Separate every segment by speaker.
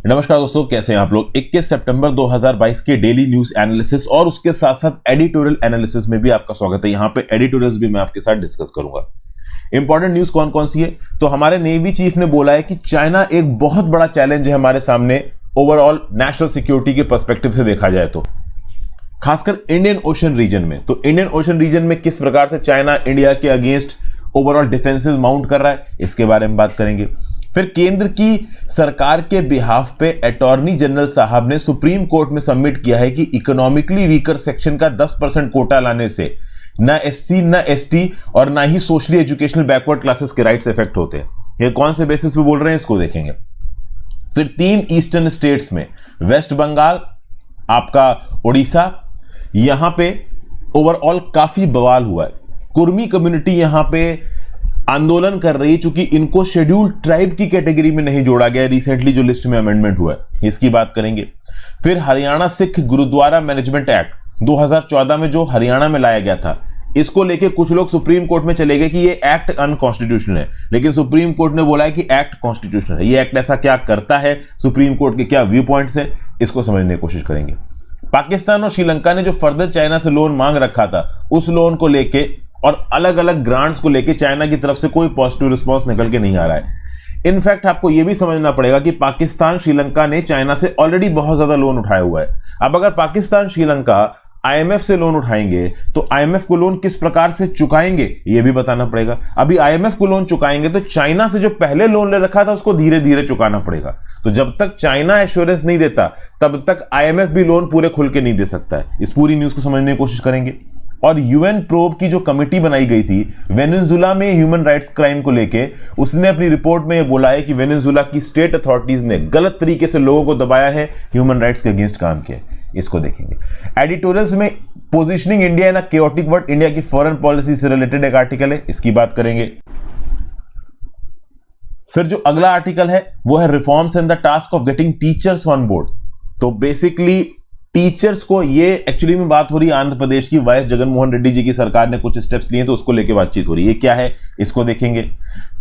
Speaker 1: नमस्कार दोस्तों, कैसे हैं आप लोग। 21 सितंबर 2022 के डेली न्यूज एनालिसिस और उसके साथ साथ एडिटोरियल एनालिसिस में भी आपका स्वागत है। यहां पे एडिटोरियल्स भी मैं आपके साथ डिस्कस करूंगा। इंपॉर्टेंट न्यूज कौन कौन सी है, तो हमारे नेवी चीफ ने बोला है कि चाइना एक बहुत बड़ा चैलेंज है हमारे सामने ओवरऑल नेशनल सिक्योरिटी के पर्सपेक्टिव से देखा जाए तो, खासकर इंडियन ओशन रीजन में। तो इंडियन ओशन रीजन में किस प्रकार से चाइना इंडिया के अगेंस्ट ओवरऑल डिफेंसेस माउंट कर रहा है, इसके बारे में बात करेंगे। फिर केंद्र की सरकार के बिहाफ पे अटॉर्नी जनरल साहब ने सुप्रीम कोर्ट में सबमिट किया है कि इकोनॉमिकली वीकर सेक्शन का 10% कोटा लाने से ना एससी ना एसटी और ना ही सोशली एजुकेशनल बैकवर्ड क्लासेस के राइट्स इफेक्ट होते हैं। ये कौन से बेसिस पे बोल रहे हैं, इसको देखेंगे। फिर 3 ईस्टर्न स्टेट्स में वेस्ट बंगाल, आपका उड़ीसा, यहां पे ओवरऑल काफी बवाल हुआ है। कुर्मी कम्युनिटी यहां पे आंदोलन कर रही है चूंकि इनको शेड्यूल्ड ट्राइब की कैटेगरी में नहीं जोड़ा गया रिसेंटली जो लिस्ट में अमेंडमेंट हुआ है, इसकी बात करेंगे। फिर हरियाणा सिख गुरुद्वारा मैनेजमेंट एक्ट 2014 में जो हरियाणा में लाया गया था, इसको लेके कुछ लोग सुप्रीम कोर्ट में चले गए कि ये एक्ट अनकॉन्स्टिट्यूशनल है, लेकिन सुप्रीम कोर्ट ने बोला है कि एक्ट कॉन्स्टिट्यूशनल है। ये एक्ट ऐसा क्या करता है, सुप्रीम कोर्ट के क्या व्यू पॉइंट्स है, इसको समझने की कोशिश करेंगे। पाकिस्तान और श्रीलंका ने जो फर्दर चाइना से लोन मांग रखा था, उस लोन को लेके और अलग अलग ग्रांट्स को लेके चाइना की तरफ से कोई पॉजिटिव रिस्पांस निकल के नहीं आ रहा है। इनफैक्ट आपको यह भी समझना पड़ेगा कि पाकिस्तान श्रीलंका ने चाइना से ऑलरेडी बहुत ज्यादा लोन उठाया हुआ है। अब अगर पाकिस्तान श्रीलंका आईएमएफ से लोन उठाएंगे तो आईएमएफ को लोन किस प्रकार से चुकाएंगे, यह भी बताना पड़ेगा। अभी आईएमएफ को लोन चुकाएंगे तो चाइना से जो पहले लोन ले रखा था उसको धीरे धीरे चुकाना पड़ेगा। तो जब तक चाइना एश्योरेंस नहीं देता तब तक आईएमएफ भी लोन पूरे खुल के नहीं दे सकता है। इस पूरी न्यूज को समझने की कोशिश करेंगे। और यूएन प्रोब की जो कमेटी बनाई गई थी वेनेजुएला में ह्यूमन राइट्स क्राइम को लेके, उसने अपनी रिपोर्ट में यह बोला है कि वेनेजुएला की स्टेट अथॉरिटीज ने गलत तरीके से लोगों को दबाया है, ह्यूमन राइट्स के अगेंस्ट काम किया है। इसको देखेंगे। एडिटोरियल्स में positioning India in a chaotic world, India की फॉरेन पॉलिसी से रिलेटेड एक आर्टिकल है, इसकी बात करेंगे। फिर जो अगला आर्टिकल है वो है reforms in the task of getting teachers on board. तो बेसिकली टीचर्स को, ये एक्चुअली में बात हो रही है आंध्र प्रदेश की वाइस जगनमोहन रेड्डी जी की सरकार ने कुछ स्टेप्स लिए तो उसको लेके बातचीत हो रही है। ये क्या है, इसको देखेंगे।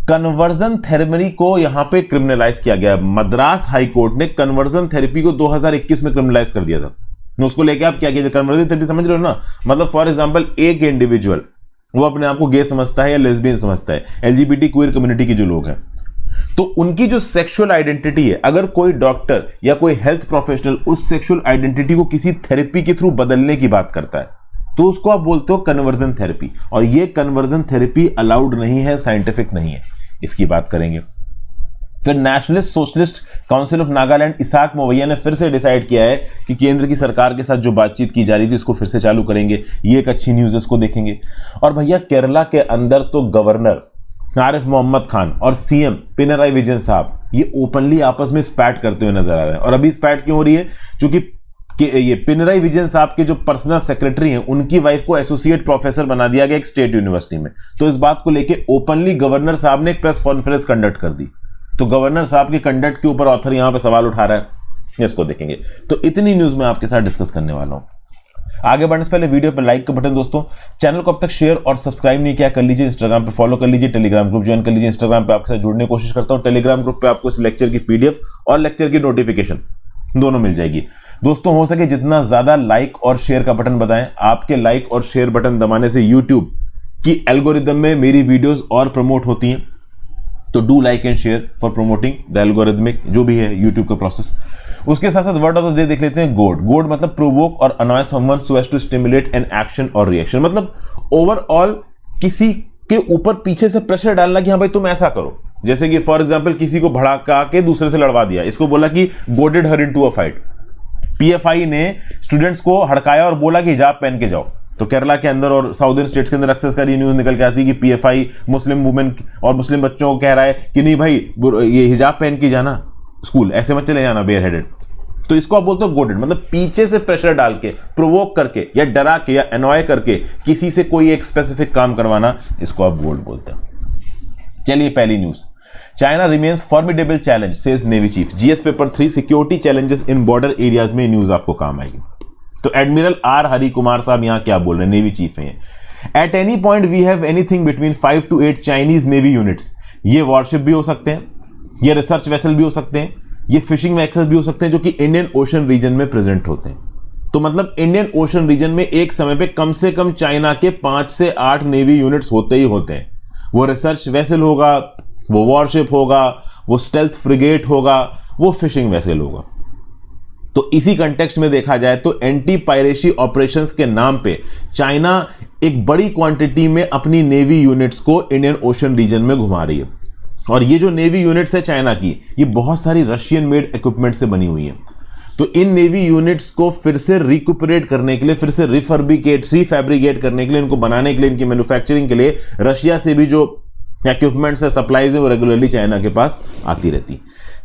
Speaker 1: कन्वर्जन थेरेपी को यहां पे क्रिमिनलाइज किया गया। मद्रास हाई कोर्ट ने कन्वर्जन थेरेपी को 2021 में क्रिमिनलाइज कर दिया था। उसको लेके आप क्या किया, कन्वर्जन थेरेपी समझ रहे हो ना, मतलब फॉर एग्जांपल एक इंडिविजुअल वो अपने आप को गे समझता है या लेस्बियन समझता है, एलजीबीटी क्वीयर कम्युनिटी के जो लोग हैं, तो उनकी जो सेक्सुअल आइडेंटिटी है, अगर कोई डॉक्टर या कोई हेल्थ प्रोफेशनल उस सेक्सुअल आइडेंटिटी को किसी थेरेपी के थ्रू बदलने की बात करता है तो उसको आप बोलते हो कन्वर्जन थेरेपी। और ये कन्वर्जन थेरेपी अलाउड नहीं है, साइंटिफिक नहीं है, इसकी बात करेंगे। फिर nationalist socialist council of Nagaland Isak Muivah ने फिर से डिसाइड किया है कि केंद्र की सरकार के साथ जो बातचीत की जा रही थी उसको फिर से चालू करेंगे। ये एक अच्छी न्यूज है, इसको देखेंगे। और भैया केरला के अंदर तो गवर्नर आरिफ मोहम्मद खान और सीएम पिनराई विजयन साहब ये ओपनली आपस में स्पैट करते हुए नजर आ रहे हैं। और अभी स्पैट क्यों हो रही है, क्योंकि ये पिनराई विजयन साहब के जो पर्सनल सेक्रेटरी हैं उनकी वाइफ को एसोसिएट प्रोफेसर बना दिया गया एक स्टेट यूनिवर्सिटी में। तो इस बात को लेके ओपनली गवर्नर साहब ने एक प्रेस कॉन्फ्रेंस कंडक्ट कर दी। तो गवर्नर साहब के कंडक्ट के ऊपर ऑथर यहां पे सवाल उठा रहा है, इसको देखेंगे। तो इतनी न्यूज मैं आपके साथ डिस्कस करने वाला हूं। आगे बढ़ने से पहले वीडियो पर लाइक का बटन, दोस्तों चैनल को अब तक शेयर और सब्सक्राइब नहीं किया कर लीजिए, इंस्टाग्राम पे फॉलो कर लीजिए, टेलीग्राम ग्रुप ज्वाइन कर लीजिए। इंस्टाग्राम पे आपके साथ जुड़ने की कोशिश करता हूं। टेलीग्राम ग्रुप पे आपको इस लेक्चर की पीडीएफ और लेक्चर की नोटिफिकेशन दोनों मिल जाएगी। दोस्तों हो सके जितना ज्यादा लाइक और शेयर का बटन दबाएं। आपके लाइक और शेयर बटन दबाने से यूट्यूब की एल्गोरिदम में मेरी वीडियोस और प्रमोट होती हैं। तो do like and share for promoting the algorithmic, जो भी है यूट्यूब का प्रोसेस। उसके साथ साथ वर्ड ऑफ द डे देख लेते हैं, गोड। गोड मतलब प्रोवोक और annoy someone so as to stimulate an action और रिएक्शन। मतलब ओवरऑल किसी के ऊपर पीछे से प्रेशर डालना कि हाँ भाई तुम ऐसा करो। जैसे कि फॉर एग्जांपल किसी को भड़का के दूसरे से लड़वा दिया, इसको बोला कि goaded her into a fight. PFI ने स्टूडेंट्स को हड़काया और बोला कि हिजाब पहन के जाओ। तो केरला के अंदर और साउदर्न स्टेट्स के अंदर अक्सर का न्यूज निकल के आती है कि पीएफआई मुस्लिम वुमेन और मुस्लिम बच्चों को कह रहा है कि नहीं भाई ये हिजाब पहन के जाना स्कूल, ऐसे मत चले जाना बेयर हेडेड। तो इसको आप बोलते हो गोडेड, मतलब पीछे से प्रेशर डाल के, प्रोवोक करके या डरा के या एनॉय करके किसी से कोई एक स्पेसिफिक काम करवाना, इसको आप गोल्ड बोलते हैं। चलिए पहली news, China remains formidable challenge says navy chief. GS paper 3 security challenges in border areas में न्यूज आपको काम आएगी। तो एडमिरल आर हरि कुमार साहब यहां क्या बोल रहे हैं, नेवी चीफ हैं। At any point we have anything between 5 to 8 Chinese navy units. ये वॉरशिप भी हो सकते हैं, ये रिसर्च वेसल भी हो सकते हैं, ये फिशिंग वेसल्स भी हो सकते हैं जो कि इंडियन ओशन रीजन में प्रेजेंट होते हैं। तो मतलब इंडियन ओशन रीजन में एक समय पे कम से कम चाइना के 5 से 8 नेवी यूनिट्स होते ही होते हैं। वो रिसर्च वेसल होगा, वो वॉरशिप होगा, वो स्टेल्थ फ्रिगेट होगा, वो फिशिंग वेसल होगा। तो इसी कंटेक्स्ट में देखा जाए तो एंटी पायरेसी ऑपरेशंस के नाम पे चाइना एक बड़ी क्वांटिटी में अपनी नेवी यूनिट्स को इंडियन ओशन रीजन में घुमा रही है। और ये जो नेवी यूनिट्स है चाइना की, ये बहुत सारी रशियन मेड इक्विपमेंट से बनी हुई है। तो इन नेवी यूनिट्स को फिर से रिकुपरेट करने के लिए, फिर से रीफैब्रिकेट करने के लिए, इनको बनाने के लिए, इनकी मैन्युफैक्चरिंग के लिए रशिया से भी जो इक्विपमेंट्स है, सप्लाईज है, वो रेगुलरली चाइना के पास आती रहती।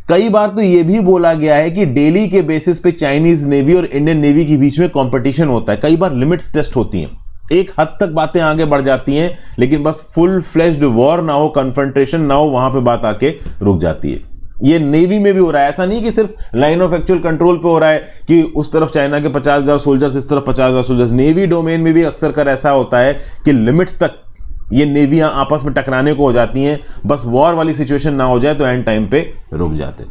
Speaker 1: कई बार तो यह भी बोला गया है कि डेली के बेसिस पे चाइनीज नेवी और इंडियन नेवी के बीच में कंपटीशन होता है। कई बार लिमिट्स टेस्ट होती हैं, एक हद तक बातें आगे बढ़ जाती हैं, लेकिन बस फुल फ्लेज्ड वॉर ना हो, कन्फ्रंटेशन ना हो, वहां पे बात आके रुक जाती है। ये नेवी में भी हो रहा है। ऐसा नहीं कि सिर्फ लाइन ऑफ एक्चुअल कंट्रोल पे हो रहा है कि उस तरफ चाइना के 50,000 सोल्जर्स, इस तरफ 50,000 सोल्जर्स। नेवी डोमेन में भी अक्सर कर ऐसा होता है कि लिमिट्स तक ये नेवियां आपस में टकराने को हो जाती हैं, बस वॉर वाली सिचुएशन ना हो जाए तो एंड टाइम पे रुक जाते।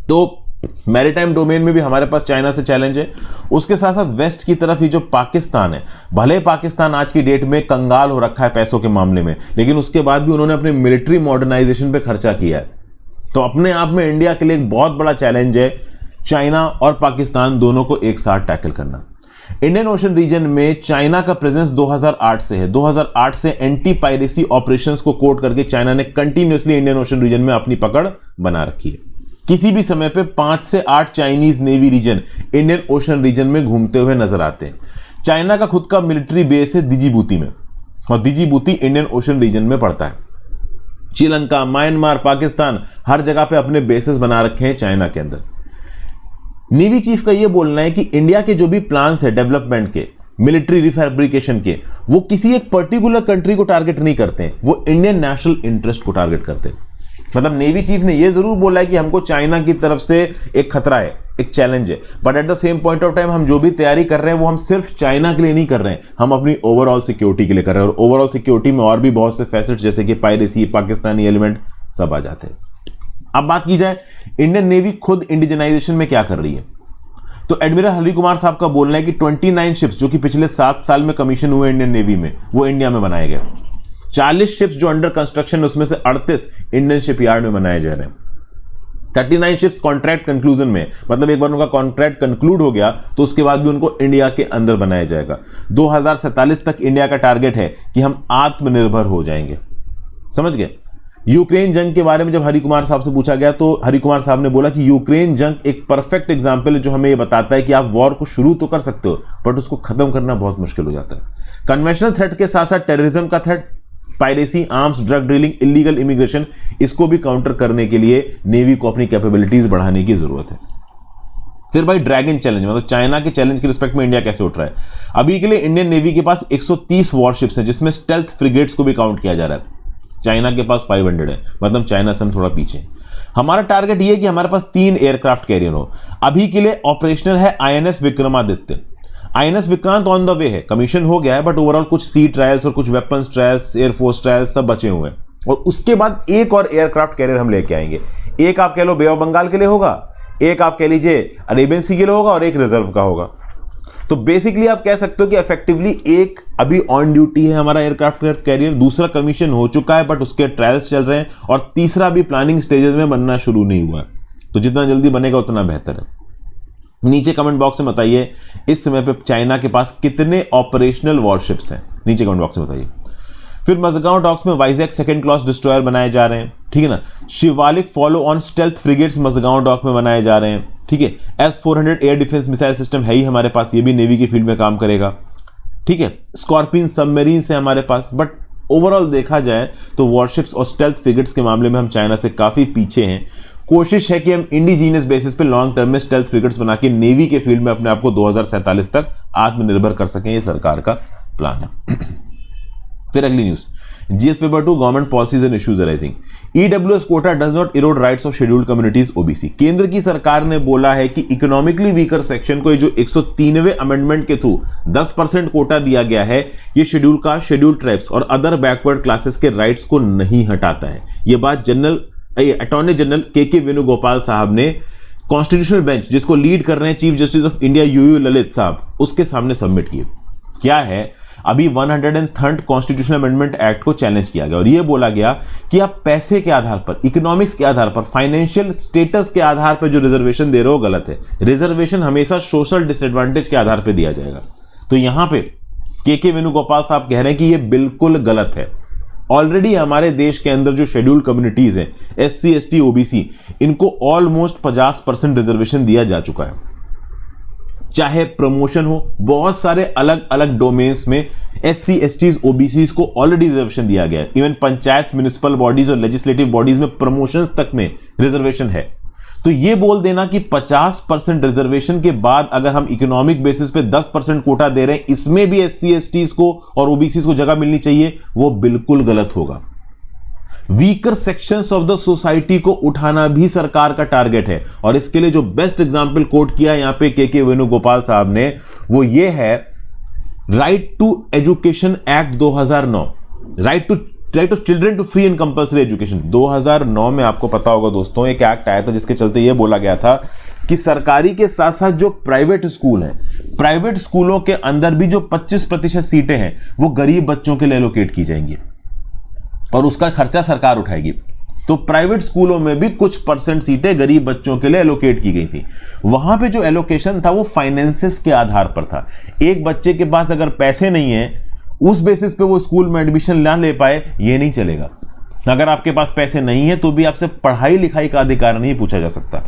Speaker 1: तो मैरीटाइम डोमेन में भी हमारे पास चाइना से चैलेंज है। उसके साथ साथ वेस्ट की तरफ ही जो पाकिस्तान है, भले पाकिस्तान आज की डेट में कंगाल हो रखा है पैसों के मामले में, लेकिन उसके बाद भी उन्होंने अपने मिलिट्री मॉडर्नाइजेशन पे खर्चा किया है। तो अपने आप में इंडिया के लिए एक बहुत बड़ा चैलेंज है चाइना और पाकिस्तान दोनों को एक साथ टैकल करना। इंडियन ओशन रीजन में चाइना का प्रेजेंस 2008 से है। 2008 से एंटी पायरेसी ऑपरेशंस को कोट करके चाइना ने कंटिन्यूअसली इंडियन ओशन रीजन में अपनी पकड़ बना रखी है। किसी भी समय पे 5 से 8 Chinese navy region Indian Ocean region में घूमते हुए नजर आते हैं। चाइना का खुद का मिलिट्री बेस है दिजीबूती में, और दिजीबूती इंडियन ओशन रीजन में पड़ता है। श्रीलंका, म्यांमार, पाकिस्तान, हर जगह पे अपने बेसेस बना रखे हैं चाइना के अंदर। नेवी चीफ का यह बोलना है कि इंडिया के जो भी प्लान्स है डेवलपमेंट के, मिलिट्री रिफैब्रिकेशन के, वो किसी एक पर्टिकुलर कंट्री को टारगेट नहीं करते हैं, वो इंडियन नेशनल इंटरेस्ट को टारगेट करते हैं। मतलब नेवी चीफ ने यह जरूर बोला है कि हमको चाइना की तरफ से एक खतरा है, एक चैलेंज है, but at the same point of time हम जो भी तैयारी कर रहे हैं वो हम सिर्फ चाइना के लिए नहीं कर रहे हैं, हम अपनी ओवरऑल सिक्योरिटी के लिए कर रहे हैं। और ओवरऑल सिक्योरिटी में और भी बहुत से फैसेट्स जैसे कि पायरेसी, पाकिस्तानी एलिमेंट सब आ जाते हैं। अब बात की जाए इंडियन नेवी खुद इंडिजनाइजेशन में क्या कर रही है, तो एडमिरल हरि कुमार साहब का बोलना है कि 29 शिप्स जो कि पिछले 7 साल में कमीशन हुए इंडियन नेवी में, वो इंडिया में बनाए गए। 40 शिप्स जो अंडर कंस्ट्रक्शन, उसमें से 38 इंडियन शिपयार्ड में बनाए जा रहे हैं। 39 शिप्स कॉन्ट्रैक्ट कंक्लूजन में, मतलब एक बार उनका कॉन्ट्रैक्ट कंक्लूड हो गया तो उसके बाद भी उनको इंडिया के अंदर बनाया जाएगा। 2047 तक इंडिया का टारगेट है कि हम आत्मनिर्भर हो जाएंगे। समझ गए? यूक्रेन जंग के बारे में जब हरि कुमार साहब से पूछा गया तो हरि कुमार साहब ने बोला कि यूक्रेन जंग एक परफेक्ट एग्जाम्पल है जो हमें यह बताता है कि आप वॉर को शुरू तो कर सकते हो, बट उसको खत्म करना बहुत मुश्किल हो जाता है। कन्वेंशनल थ्रेट के साथ साथ टेररिज्म का threat, piracy, arms, drug dealing, illegal immigration, इसको भी काउंटर करने के लिए नेवी को अपनी कैपेबिलिटीज बढ़ाने की जरूरत है। फिर भाई ड्रैगन चैलेंज, मतलब चाइना के चैलेंज के रिस्पेक्ट में इंडिया कैसे उठ रहा है। अभी के लिए इंडियन नेवी के पास 130 वॉरशिप्स हैं, जिसमें स्टेल्थ फ्रिगेट्स को भी काउंट किया जा रहा है। चाइना के पास 500 है, मतलब चाइना से हम थोड़ा पीछे। हमारा टारगेट ये है कि हमारे पास 3 एयरक्राफ्ट कैरियर हो। अभी के लिए ऑपरेशनल है INS Vikramaditya. INS Vikrant on the way है, कमीशन हो गया है, बट ओवरऑल कुछ सी ट्रायल्स और कुछ वेपन्स ट्रायल्स, एयरफोर्स ट्रायल्स सब बचे हुए हैं। और उसके बाद एक और एयरक्राफ्ट कैरियर हम लेके आएंगे। एक आप कह लो बे ऑफ बंगाल के लिए होगा, एक आप कह लीजिए अरेबियन सी के लिए होगा, और एक रिजर्व का होगा। तो बेसिकली आप कह सकते हो कि इफेक्टिवली एक अभी ऑन ड्यूटी है हमारा एयरक्राफ्ट कैरियर, दूसरा कमीशन हो चुका है बट उसके ट्रायल्स चल रहे हैं, और तीसरा अभी प्लानिंग स्टेजेस में बनना शुरू नहीं हुआ है। तो जितना जल्दी बनेगा उतना बेहतर है। नीचे कमेंट बॉक्स में बताइए इस समय पे चाइना के पास कितने ऑपरेशनल वॉरशिप्स हैं, नीचे कमेंट बॉक्स में बताइए। फिर मजगांव डॉक्स में वाइजैक सेकंड क्लास डिस्ट्रॉयर बनाए जा रहे हैं, ठीक है ना। Shivalik follow on stealth frigates Mazagon dock में बनाए जा रहे हैं, ठीक है। S-400 air defence missile system है ही हमारे पास, ये भी नेवी की फील्ड में काम करेगा, ठीक है। स्कॉर्पियन सबमरीन है हमारे पास, बट ओवरऑल देखा जाए तो वॉरशिप्स और स्टेल्थ फ्रिगेट्स के मामले में हम चाइना से काफी पीछे हैं। कोशिश है कि हम इंडिजीनियस बेसिस पे लॉन्ग टर्म में स्टेल्थ फ्रिगेट्स बना के नेवी के फील्ड में अपने आप को 2047 तक आत्मनिर्भर कर सकें, ये सरकार का प्लान है। फिर अगली news, GS paper 2 government policies and issues arising. EWS quota does not erode rights of scheduled communities OBC। केंद्र की सरकार ने बोला है कि इकोनॉमिकली वीकर सेक्शन को जो 103वें अमेंडमेंट के थ्रू 10% कोटा दिया गया है, ये शेड्यूल कास्ट, शेड्यूल्ड ट्राइब्स और अदर बैकवर्ड क्लासेस के राइट्स को नहीं हटाता है। ये बात जनरल अटॉर्नी जनरल के वेणुगोपाल साहब ने कॉन्स्टिट्यूशनल बेंच, जिसको लीड कर रहे हैं chief justice of India U U Lalit साहब, उसके सामने सबमिट किए। क्या है, अभी 103 कॉन्स्टिट्यूशनल अमेंडमेंट एक्ट को चैलेंज किया गया और यह बोला गया कि आप पैसे के आधार पर, इकोनॉमिक्स के आधार पर, फाइनेंशियल स्टेटस के आधार पर जो रिजर्वेशन दे रहे हो गलत है। रिजर्वेशन हमेशा सोशल डिसएडवांटेज के आधार पर दिया जाएगा। तो यहां पे के वेणुगोपाल साहब कह रहे हैं कि यह बिल्कुल गलत है। ऑलरेडी हमारे देश के अंदर जो शेड्यूल्ड कम्युनिटीज हैं, SC ST OBC, इनको ऑलमोस्ट 50% रिजर्वेशन दिया जा चुका है। चाहे प्रमोशन हो, बहुत सारे अलग अलग डोमेन्स में SC STs OBCs को ऑलरेडी रिजर्वेशन दिया गया है। इवन पंचायत, म्युनिसिपल बॉडीज और लेजिस्लेटिव बॉडीज में प्रमोशंस तक में रिजर्वेशन है। तो ये बोल देना कि 50% रिजर्वेशन के बाद अगर हम इकोनॉमिक बेसिस पे 10% कोटा दे रहे हैं, इसमें भी SC STs को और OBCs को जगह मिलनी चाहिए, वो बिल्कुल गलत होगा। Weaker sections of the society को उठाना भी सरकार का टारगेट है और इसके लिए जो बेस्ट एग्जांपल कोट किया यहां पे के वेणुगोपाल साहब ने, वो ये है right to education act 2009, right of children to free and compulsory education 2009 में। आपको पता होगा दोस्तों, एक एक्ट आया था जिसके चलते यह बोला गया था कि सरकारी के साथ साथ जो प्राइवेट स्कूल हैं, प्राइवेट स्कूलों के अंदर भी जो 25% सीटें हैं वो गरीब बच्चों के लिए एलोकेट की जाएंगी और उसका खर्चा सरकार उठाएगी। तो प्राइवेट स्कूलों में भी कुछ % सीटें गरीब बच्चों के लिए एलोकेट की गई थी। वहां पे जो एलोकेशन था वो फाइनेंसेस के आधार पर था। एक बच्चे के पास अगर पैसे नहीं है, उस बेसिस पे वो स्कूल में एडमिशन ना ले पाए, ये नहीं चलेगा। अगर आपके पास पैसे नहीं है तो भी आपसे पढ़ाई लिखाई का अधिकार नहीं पूछा जा सकता।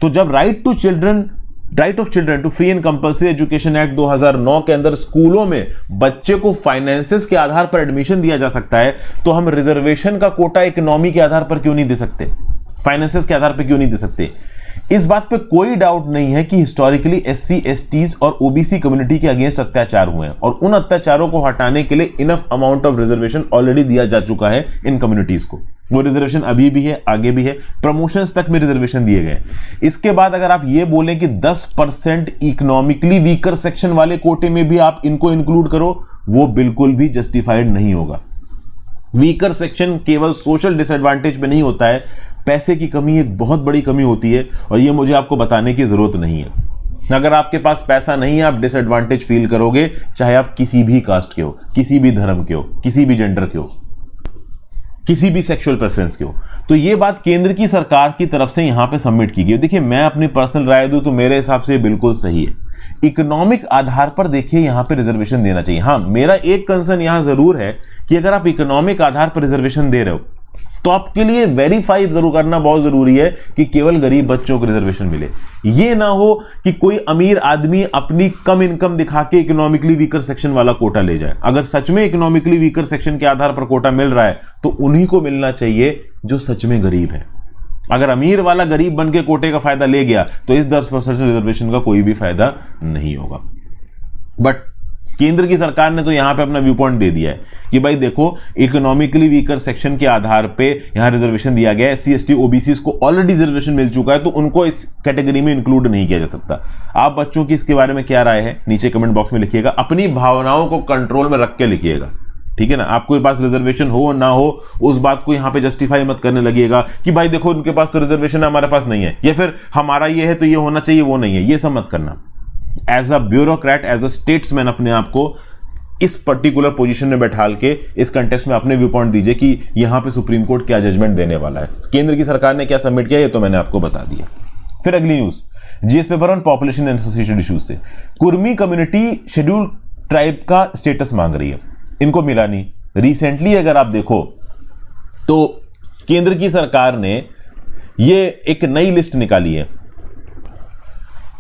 Speaker 1: तो जब right of children to free and compulsory education act 2009 के अंदर स्कूलों में बच्चे को फाइनेंसेस के आधार पर एडमिशन दिया जा सकता है, तो हम रिजर्वेशन का कोटा इकोनॉमी के आधार पर क्यों नहीं दे सकते, फाइनेंसेस के आधार पर क्यों नहीं दे सकते? इस बात पे कोई डाउट नहीं है कि हिस्टोरिकली SC STs और OBC कम्युनिटी के अगेंस्ट अत्याचार हुए हैं और उन अत्याचारों को हटाने के लिए enough amount of reservation already दिया जा चुका है इन कम्युनिटीज को। वो रिजर्वेशन अभी भी है, आगे भी है, प्रमोशंस तक में रिजर्वेशन दिए गए। इसके बाद अगर आप ये बोलें कि 10% इकोनॉमिकली वीकर सेक्शन वाले कोटे में भी आप इनको इंक्लूड करो, वो बिल्कुल भी जस्टिफाइड नहीं होगा। वीकर सेक्शन केवल सोशल डिसएडवांटेज में नहीं होता है, पैसे की कमी एक बहुत बड़ी कमी होती है और ये मुझे आपको बताने की जरूरत नहीं है। अगर आपके पास पैसा नहीं है, आप डिसएडवांटेज फील करोगे, चाहे आप किसी भी कास्ट के हो, किसी भी धर्म के हो, किसी भी जेंडर के हो, किसी भी सेक्सुअल प्रेफरेंस के हो। तो ये बात केंद्र की सरकार की तरफ से यहां पे सबमिट की गई। देखिए, मैं अपनी पर्सनल राय दूं तो मेरे हिसाब से ये बिल्कुल सही है। इकोनॉमिक आधार पर देखिए यहां पे रिजर्वेशन देना चाहिए। हाँ, मेरा एक कंसर्न यहां जरूर है कि अगर आप इकोनॉमिक आधार पर रिजर्वेशन दे रहे हो तो आपके लिए वेरीफाई जरूर करना बहुत जरूरी है कि केवल गरीब बच्चों को रिजर्वेशन मिले। ये ना हो कि कोई अमीर आदमी अपनी कम इनकम दिखा के इकोनॉमिकली वीकर सेक्शन वाला कोटा ले जाए। अगर सच में इकोनॉमिकली वीकर सेक्शन के आधार पर कोटा मिल रहा है तो उन्हीं को मिलना चाहिए जो सच में गरीब है। अगर अमीर वाला गरीब बन के कोटे का फायदा ले गया तो इस 10% रिजर्वेशन का कोई भी फायदा नहीं होगा। बट केंद्र की सरकार ने तो यहां पे अपना व्यू पॉइंट दे दिया है कि भाई देखो, इकोनॉमिकली वीकर सेक्शन के आधार पे यहां रिजर्वेशन दिया गया है, SC ST OBCs को ऑलरेडी रिजर्वेशन मिल चुका है, तो उनको इस कैटेगरी में इंक्लूड नहीं किया जा सकता। आप बच्चों की इसके बारे में क्या राय है नीचे कमेंट बॉक्स में लिखिएगा। अपनी भावनाओं को कंट्रोल में रख के लिखिएगा, ठीक है ना। आपके पास रिजर्वेशन हो ना हो, उस बात को यहां पे जस्टिफाई मत करने लगिएगा कि भाई देखो उनके पास तो रिजर्वेशन है, हमारे पास नहीं है, या फिर हमारा ये है तो ये होना चाहिए, वो नहीं है। ये सब मत करना। As a bureaucrat, as a statesman अपने आप को इस पर्टिकुलर पोजीशन में बैठाल के इस कंटेक्स्ट में अपने व्यू पॉइंट दीजिए कि यहां पे सुप्रीम कोर्ट क्या जजमेंट देने वाला है। केंद्र की सरकार ने क्या सबमिट किया ये तो मैंने आपको बता दिया। फिर अगली news, GS paper on population and associated issues से। कुर्मी कम्युनिटी शेड्यूल्ड ट्राइब का स्टेटस मांग रही है, इनको मिला नहीं। रिसेंटली अगर आप देखो तो केंद्र की सरकार ने ये एक नई लिस्ट निकाली है।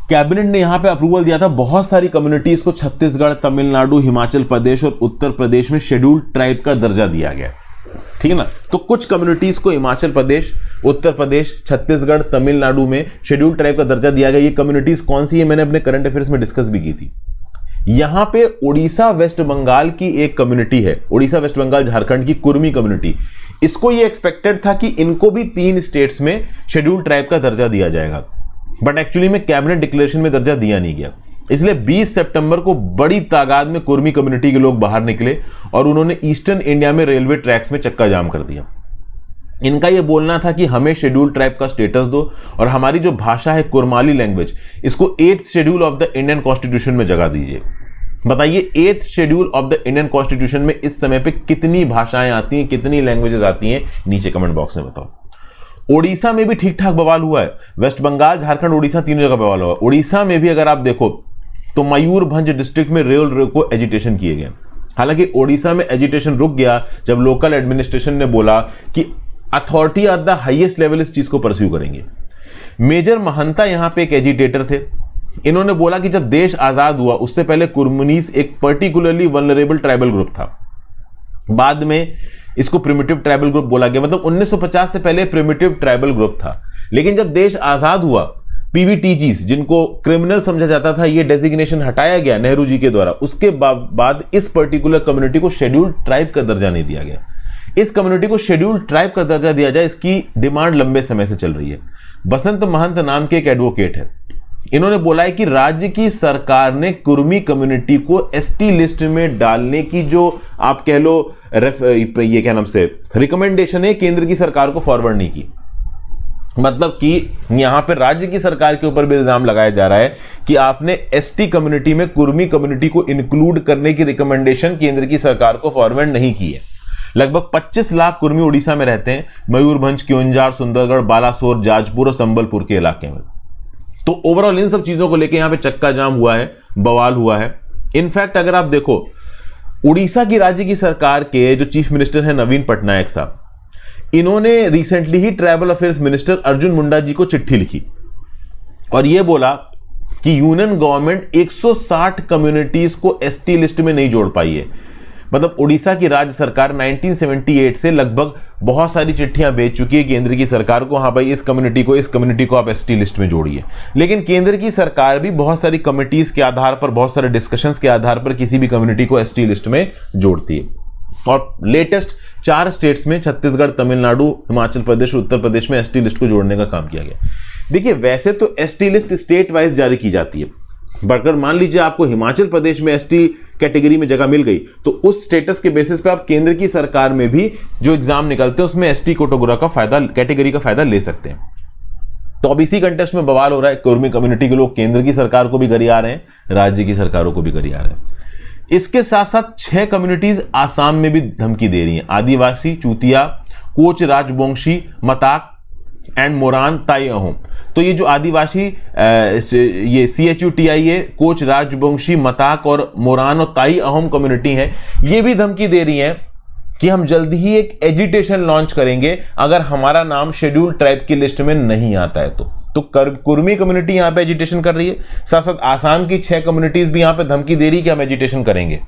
Speaker 1: कैबिनेट ने यहां पे अप्रूवल दिया था, बहुत सारी कम्युनिटीज को छत्तीसगढ़, तमिलनाडु, हिमाचल प्रदेश और उत्तर प्रदेश में शेड्यूल्ड ट्राइब का दर्जा दिया गया, ठीक है ना। तो कुछ कम्युनिटीज को हिमाचल प्रदेश, उत्तर प्रदेश, छत्तीसगढ़, तमिलनाडु में शेड्यूल्ड ट्राइब का दर्जा दिया गया। ये कम्युनिटीज कौन सी है मैंने अपने करंट अफेयर्स में डिस्कस भी की थी। यहां पे उड़ीसा वेस्ट बंगाल की एक कम्युनिटी है, उड़ीसा वेस्ट बंगाल झारखंड की कुर्मी कम्युनिटी। इसको ये एक्सपेक्टेड था कि इनको भी 3 स्टेट्स में शेड्यूल्ड ट्राइब का दर्जा दिया जाएगा, बट एक्चुअली में कैबिनेट डिक्लेरेशन में दर्जा दिया नहीं गया। इसलिए 20 सितंबर को बड़ी तादाद में कुर्मी कम्युनिटी के लोग बाहर निकले और उन्होंने ईस्टर्न इंडिया में रेलवे ट्रैक्स में चक्का जाम कर दिया। इनका ये बोलना था कि हमें शेड्यूल ट्राइब का स्टेटस दो और हमारी जो भाषा है कुरमाली लैंग्वेज, इसको 8th schedule of the Indian constitution में जगह दीजिए। बताइए 8th schedule of the Indian constitution में इस समय पे कितनी भाषाएं आती हैं, कितनी लैंग्वेजेस आती हैं, नीचे कमेंट बॉक्स में बताओ। ओडिशा में भी ठीक ठाक बवाल हुआ है, वेस्ट बंगाल, झारखंड, ओडिशा तीनों जगह बवाल हुआ। ओडिशा में भी अगर आप देखो तो मयूरभंज डिस्ट्रिक्ट में रेल को एजिटेशन किए गए। हालांकि ओडिशा में एजिटेशन रुक गया जब लोकल एडमिनिस्ट्रेशन ने बोला कि authority at the highest level इस चीज को परस्यू करेंगे। मेजर महंता यहां पे एक एजिटेटर थे। इन्होंने बोला कि जब देश आजाद हुआ उससे पहले कुर्मनीस एक पर्टिकुलरली वल्नरेबल ट्राइबल ग्रुप था, बाद में इसको प्रिमिटिव ट्राइबल ग्रुप बोला गया। मतलब 1950 से पहले प्रिमिटिव ट्राइबल ग्रुप था, लेकिन जब देश आजाद हुआ पीवीटीजीज जिनको क्रिमिनल समझा जाता था, ये डेजिग्नेशन हटाया गया नेहरू जी के द्वारा। उसके बाद इस पर्टिकुलर कम्युनिटी को शेड्यूल्ड ट्राइब का दर्जा नहीं दिया गया। इस कम्युनिटी को शेड्यूल्ड ट्राइब का दर्जा दिया जाए, इसकी डिमांड लंबे समय से चल रही है। बसंत महंत नाम के एक एडवोकेट है, इन्होंने बोला है कि राज्य की सरकार ने कुर्मी कम्युनिटी को एसटी लिस्ट में डालने की जो आप कह लो ये क्या नाम से रिकमेंडेशन है, केंद्र की सरकार को फॉरवर्ड नहीं की। मतलब कि यहां पर राज्य की सरकार के ऊपर भी इल्जाम लगाया जा रहा है कि आपने एसटी कम्युनिटी में कुर्मी कम्युनिटी को इंक्लूड करने की रिकमेंडेशन केंद्र की सरकार को फॉरवर्ड नहीं की है। लगभग 25 लाख कुर्मी उड़ीसा में रहते हैं, मयूरभंज, क्योंझार, सुंदरगढ़, बालासोर, जाजपुर और संबलपुर के इलाके में। तो ओवरऑल इन सब चीजों को लेकर यहां पे चक्का जाम हुआ है, बवाल हुआ है। इनफैक्ट अगर आप देखो उड़ीसा की राज्य की सरकार के जो चीफ मिनिस्टर है नवीन पटनायक साहब, इन्होंने रिसेंटली ही tribal affairs minister Arjun Munda ji को चिट्ठी लिखी और यह बोला कि यूनियन गवर्नमेंट 160 कम्युनिटीज को एसटी लिस्ट में नहीं जोड़ पाई है। मतलब उड़ीसा की राज्य सरकार 1978 से लगभग बहुत सारी चिट्ठियां भेज चुकी है केंद्र की सरकार को, हाँ भाई इस कम्युनिटी को आप एसटी लिस्ट में जोड़िए। लेकिन केंद्र की सरकार भी बहुत सारी कमिटीज के आधार पर, बहुत सारे डिस्कशंस के आधार पर किसी भी कम्युनिटी को एसटी लिस्ट में जोड़ती है। और लेटेस्ट 4 स्टेट्स में, छत्तीसगढ़, तमिलनाडु, हिमाचल प्रदेश, उत्तर प्रदेश में एसटी लिस्ट को जोड़ने का काम किया गया। देखिए वैसे तो एसटी लिस्ट स्टेट वाइज जारी की जाती है, अगर मान लीजिए आपको हिमाचल प्रदेश में एसटी कैटेगरी में जगह मिल गई तो उस स्टेटस के बेसिस पे आप केंद्र की सरकार में भी जो एग्जाम निकलते हैं उसमें एसटी कैटेगरी का फायदा ले सकते हैं। तो अब इसी कंटेक्स्ट में बवाल हो रहा है, कुर्मी कम्युनिटी के लोग केंद्र की सरकार को भी गरिया रहे हैं, राज्य की सरकारों को भी गरिया रहे हैं। इसके साथ साथ 6 कम्युनिटीज आसाम में भी धमकी दे रही हैं, आदिवासी, चूतिया, कोच राजवंशी, मताक एंड मोरान ताई अहोम। तो ये जो आदिवासी ये CHUTIA, कोच राजवंशी, मताक और मोरान और ताई अहोम कम्युनिटी है, ये भी धमकी दे रही है कि हम जल्दी ही एक एजिटेशन लॉन्च करेंगे अगर हमारा नाम शेड्यूल्ड ट्राइब की लिस्ट में नहीं आता है तो कुर्मी कम्युनिटी यहां पे एजिटेशन कर रही है। साथ साथ आसाम की 6 कम्युनिटीज भी यहां पे धमकी दे रही है कि हम एजिटेशन करेंगे।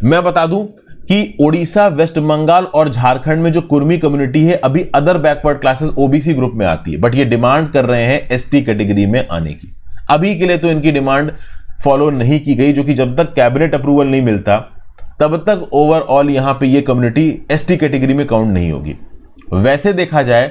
Speaker 1: मैं बता दूं कि ओडिशा, वेस्ट बंगाल और झारखंड में जो कुर्मी कम्युनिटी है अभी other backward classes OBC group में आती है, बट ये डिमांड कर रहे हैं ST कैटेगरी में आने की। अभी के लिए तो इनकी डिमांड फॉलो नहीं की गई, जो कि जब तक कैबिनेट अप्रूवल नहीं मिलता तब तक ओवरऑल यहां पे ये कम्युनिटी ST कैटेगरी में काउंट नहीं होगी। वैसे देखा जाए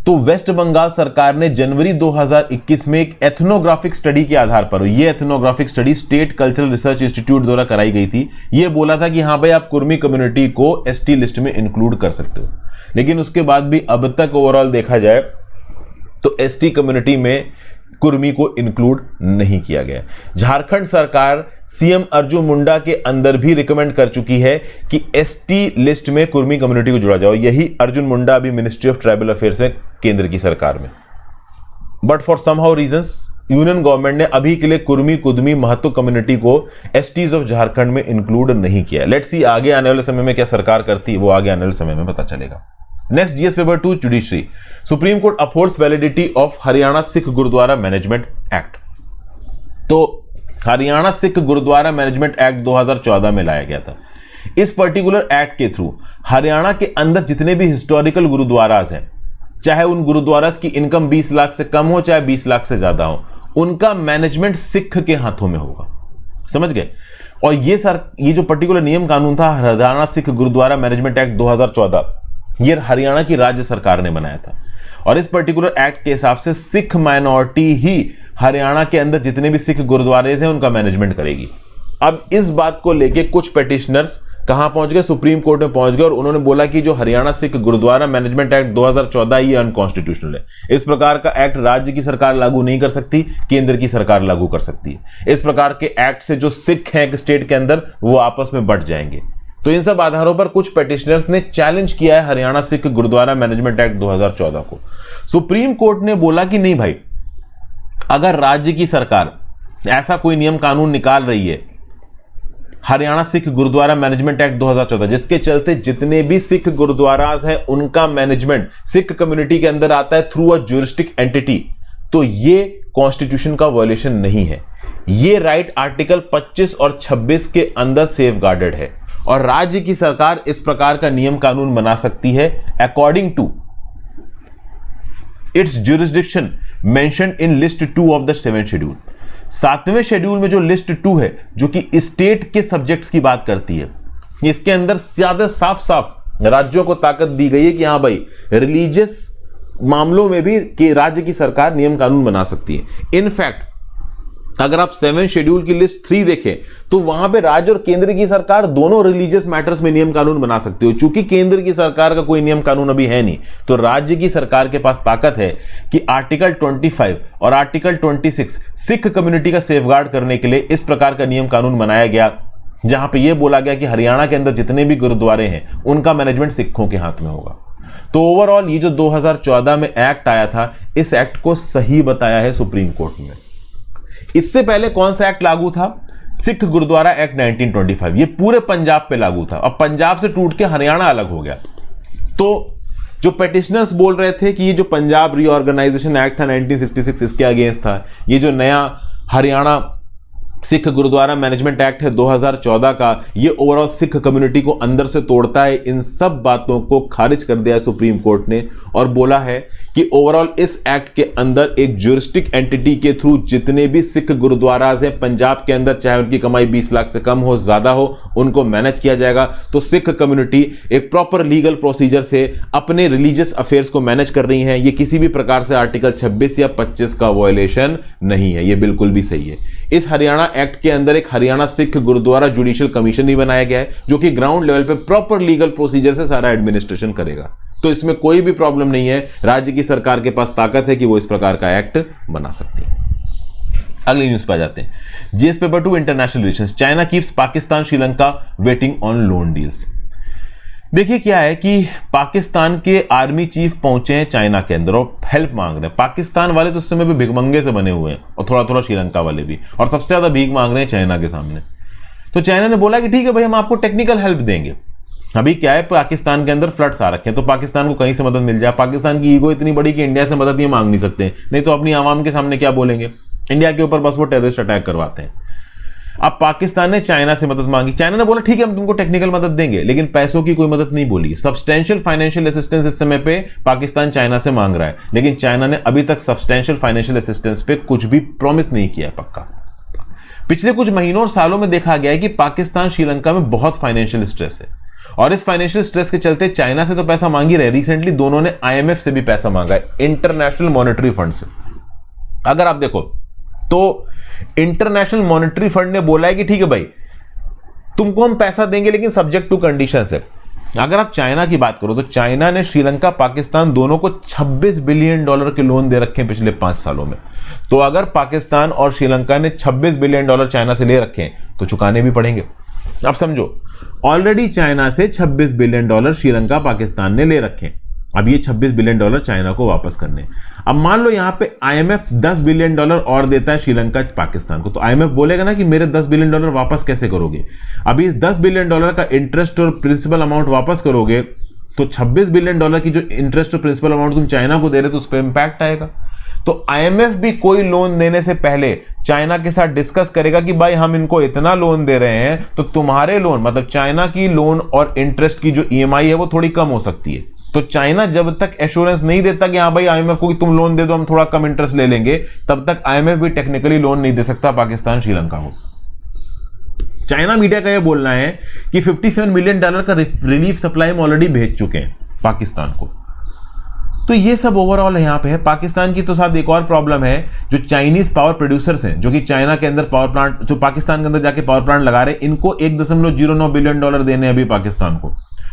Speaker 1: तो वेस्ट बंगाल सरकार ने जनवरी 2021 में एक एथनोग्राफिक स्टडी के आधार पर, यह ethnographic steady state cultural research institute द्वारा कराई गई थी, यह बोला था कि हां भाई आप कुर्मी कम्युनिटी को एसटी लिस्ट में इंक्लूड कर सकते हो। लेकिन उसके बाद भी अब तक ओवरऑल देखा जाए तो एसटी कम्युनिटी में कुर्मी को इंक्लूड नहीं किया गया। झारखंड सरकार सीएम अर्जुन मुंडा के अंदर भी रिकमेंड कर चुकी है कि एसटी लिस्ट में कुर्मी कम्युनिटी को जोड़ा जाओ। यही अर्जुन मुंडा अभी मिनिस्ट्री ऑफ ट्राइबल अफेयर्स है केंद्र की सरकार में। But for somehow reasons union government ने अभी के लिए कुर्मी, कुदमी, महतो कम्युनिटी को एसटीज ऑफ झारखंड में इंक्लूड नहीं किया। लेट्स सी आगे आने वाले समय में क्या सरकार करती है, वो आगे आने वाले समय में पता चलेगा। Next GS paper 2 judiciary. Supreme court upholds validity of Haryana Sikh gurdwara management act. तो हरियाणा सिख गुरुद्वारा मैनेजमेंट एक्ट 2014 में लाया गया था। इस पर्टिकुलर एक्ट के थ्रू हरियाणा के अंदर जितने भी हिस्टोरिकल गुरुद्वारास हैं, चाहे उन गुरुद्वारास की इनकम 20 लाख से कम हो चाहे 20 लाख से ज्यादा हो, उनका मैनेजमेंट सिख के हाथों में होगा। समझ गए? और ये जो पर्टिकुलर नियम कानून था हरियाणा सिख गुरुद्वारा मैनेजमेंट एक्ट 2014, ये हरियाणा की राज्य सरकार ने बनाया था। और इस पर्टिकुलर एक्ट के हिसाब से सिख माइनॉरिटी ही हरियाणा के अंदर जितने भी सिख गुरुद्वारे हैं उनका मैनेजमेंट करेगी। अब इस बात को लेके कुछ पिटिशनर्स कहां पहुंच गए, सुप्रीम कोर्ट में पहुंच गए और उन्होंने बोला कि जो हरियाणा सिख गुरुद्वारा मैनेजमेंट एक्ट 2014 ये अनकॉन्स्टिट्यूशनल है। इस प्रकार का एक्ट राज्य की सरकार लागू नहीं कर सकती, केंद्र की सरकार लागू कर सकती है। इस प्रकार के एक्ट से जो सिख हैं एक स्टेट के अंदर वो आपस में बंट जाएंगे। तो इन सब आधारों पर कुछ पेटिशनर्स ने चैलेंज किया है हरियाणा सिख गुरुद्वारा मैनेजमेंट एक्ट 2014 को। सुप्रीम कोर्ट ने बोला कि नहीं भाई, अगर राज्य की सरकार ऐसा कोई नियम कानून निकाल रही है हरियाणा सिख गुरुद्वारा मैनेजमेंट एक्ट 2014 जिसके चलते जितने भी सिख गुरुद्वारास हैं उनका मैनेजमेंट सिख कम्युनिटी के अंदर आता है थ्रू अ ज्यूरिस्टिक एंटिटी, तो ये कॉन्स्टिट्यूशन का वायलेशन नहीं है। ये राइट आर्टिकल 25 और 26 के अंदर सेफ गार्डेड है और राज्य की सरकार इस प्रकार का नियम कानून बना सकती है according to its jurisdiction mentioned in list 2 of the 7th schedule. 7वें शेड्यूल में जो लिस्ट 2 है जो कि स्टेट के सब्जेक्ट्स की बात करती है, इसके अंदर ज्यादा साफ साफ राज्यों को ताकत दी गई है कि हां भाई रिलीजियस मामलों में भी कि राज्य की सरकार नियम कानून बना सकती है। इनफैक्ट अगर आप 7th शेड्यूल की लिस्ट 3 देखें तो वहां पे राज्य और केंद्र की सरकार दोनों रिलीजियस मैटर्स में नियम कानून बना सकती हो। चूंकि केंद्र की सरकार का कोई नियम कानून अभी है नहीं, तो राज्य की सरकार के पास ताकत है कि आर्टिकल 25 और आर्टिकल 26 सिख कम्युनिटी का सेफगार्ड करने के लिए इस प्रकार का नियम कानून बनाया गया, जहां पे यह बोला गया कि हरियाणा के अंदर जितने भी गुरुद्वारे हैं उनका मैनेजमेंट सिखों के हाथ में होगा। तो ओवरऑल ये जो 2014 में एक्ट आया था, इस एक्ट को सही बताया है सुप्रीम कोर्ट में। इससे पहले कौन सा एक्ट लागू था? सिख गुरुद्वारा एक्ट 1925। ये पूरे पंजाब पे लागू था। अब पंजाब से टूट के हरियाणा अलग हो गया। तो जो पेटिशनर्स बोल रहे थे कि ये जो पंजाब रीऑर्गेनाइजेशन एक्ट था 1966 इसके अगेंस्ट था, ये जो नया हरियाणा सिख गुरुद्वारा मैनेजमेंट एक्ट है 2014 का, ये ओवरऑल सिख कम्युनिटी को अंदर से तोड़ता है, इन सब बातों को खारिज कर दिया है सुप्रीम कोर्ट ने और बोला है कि ओवरऑल इस एक्ट के अंदर एक ज्यूरिस्टिक एंटिटी के थ्रू जितने भी सिख गुरुद्वाराज हैं पंजाब के अंदर, चाहे उनकी कमाई 20 लाख से कम हो ज्यादा हो, उनको मैनेज किया जाएगा। तो सिख कम्युनिटी एक प्रॉपर लीगल प्रोसीजर से अपने रिलीजियस अफेयर्स को मैनेज कर रही है। ये किसी भी प्रकार से आर्टिकल 26 या 25 का वायलेशन नहीं है, ये बिल्कुल भी सही है। इस हरियाणा एक्ट के अंदर एक हरियाणा सिख गुरुद्वारा जुडिशियल कमीशन भी बनाया गया है जो कि ग्राउंड लेवल पे प्रॉपर लीगल प्रोसीजर से सारा एडमिनिस्ट्रेशन करेगा। तो इसमें कोई भी प्रॉब्लम नहीं है, राज्य की सरकार के पास ताकत है कि वो इस प्रकार का एक्ट बना सकती है। अगली न्यूज पे आ जाते हैं। GS paper 2 international relations, China keeps Pakistan Sri Lanka waiting on loan deals. देखिए क्या है कि पाकिस्तान के आर्मी चीफ पहुंचे हैं चाइना के अंदर और हेल्प मांग रहे हैं। पाकिस्तान वाले तो उस समय भी भिखमंगे से बने हुए हैं और थोड़ा थोड़ा श्रीलंका वाले भी, और सबसे ज्यादा भीख मांग रहे हैं चाइना के सामने। तो चाइना ने बोला कि ठीक है भाई, हम आपको टेक्निकल हेल्प देंगे। अभी क्या है, पाकिस्तान के अंदर फ्लड्स आ रखे हैं तो पाकिस्तान को कहीं से मदद मिल जाए। पाकिस्तान की ईगो इतनी बड़ी कि इंडिया से मदद ये मांग नहीं सकते, नहीं तो अपनी आवाम के सामने क्या बोलेंगे, इंडिया के ऊपर बस वो टेररिस्ट अटैक करवाते हैं। अब पाकिस्तान ने चाइना से मदद मांगी, चाइना ने बोला ठीक है हम तुमको टेक्निकल मदद देंगे, लेकिन पैसों की कोई मदद नहीं बोली। सब्सटेंशियल फाइनेंशियल असिस्टेंस इस समय पे पाकिस्तान चाइना से मांग रहा है, लेकिन चाइना ने अभी तक सब्सटेंशियल फाइनेंशियल असिस्टेंस पे कुछ भी प्रॉमिस नहीं किया है पक्का। पिछले कुछ महीनों और सालों में देखा गया है कि पाकिस्तान श्रीलंका में बहुत फाइनेंशियल स्ट्रेस है और इस फाइनेंशियल स्ट्रेस के चलते चाइना से तो पैसा मांग ही रहे, रिसेंटली दोनों ने आईएमएफ से भी पैसा मांगा है, इंटरनेशनल मॉनेटरी फंड से। अगर आप देखो तो इंटरनेशनल मॉनेटरी फंड ने बोला है कि ठीक है भाई तुमको हम पैसा देंगे लेकिन सब्जेक्ट टू कंडीशंस है। अगर आप चाइना की बात करो तो चाइना ने श्रीलंका पाकिस्तान दोनों को $26 बिलियन के लोन दे रखे हैं पिछले 5 सालों में। तो अगर पाकिस्तान और श्रीलंका ने $26 बिलियन चाइना से ले रखे हैं तो चुकाने भी पड़ेंगे। अब समझो, ऑलरेडी चाइना से $26 बिलियन श्रीलंका पाकिस्तान ने ले रखे हैं, अब ये $26 बिलियन चाइना को वापस करने। अब मान लो यहां पे आईएमएफ $10 बिलियन और देता है श्रीलंका पाकिस्तान को, तो आईएमएफ बोलेगा ना कि मेरे $10 बिलियन वापस कैसे करोगे। अभी इस $10 बिलियन का इंटरेस्ट और प्रिंसिपल अमाउंट वापस करोगे तो $26 बिलियन की जो इंटरेस्ट और प्रिंसिपल अमाउंट तुम चाइना को दे रहे तो उस पर इंपैक्ट आएगा। तो आईएमएफ भी कोई लोन देने से पहले चाइना के साथ डिस्कस करेगा कि भाई हम इनको इतना लोन दे रहे हैं तो तुम्हारे लोन मतलब चाइना की लोन और इंटरेस्ट की जो ईएमआई है वो थोड़ी कम हो सकती है। तो चाइना जब तक एश्योरेंस नहीं देता कि हाँ भाई आईएमएफ को कि तुम लोन दे दो हम थोड़ा कम इंटरेस्ट ले लेंगे, तब तक आईएमएफ भी टेक्निकली लोन नहीं दे सकता पाकिस्तान श्रीलंका को। चाइना मीडिया का यह बोलना है कि $57 मिलियन का रिलीफ सप्लाई हम ऑलरेडी भेज चुके हैं पाकिस्तान को। तो ये सब ओवरऑल यहाँ पे है। पाकिस्तान की तो साथ एक और प्रॉब्लम है, जो चाइनीज पावर प्रोड्यूसर्स हैं, जो कि चाइना के अंदर पावर प्लांट, जो पाकिस्तान के अंदर जाके पावर प्लांट लगा रहे हैं, इनको $1.09 बिलियन देने अभी पाकिस्तान को।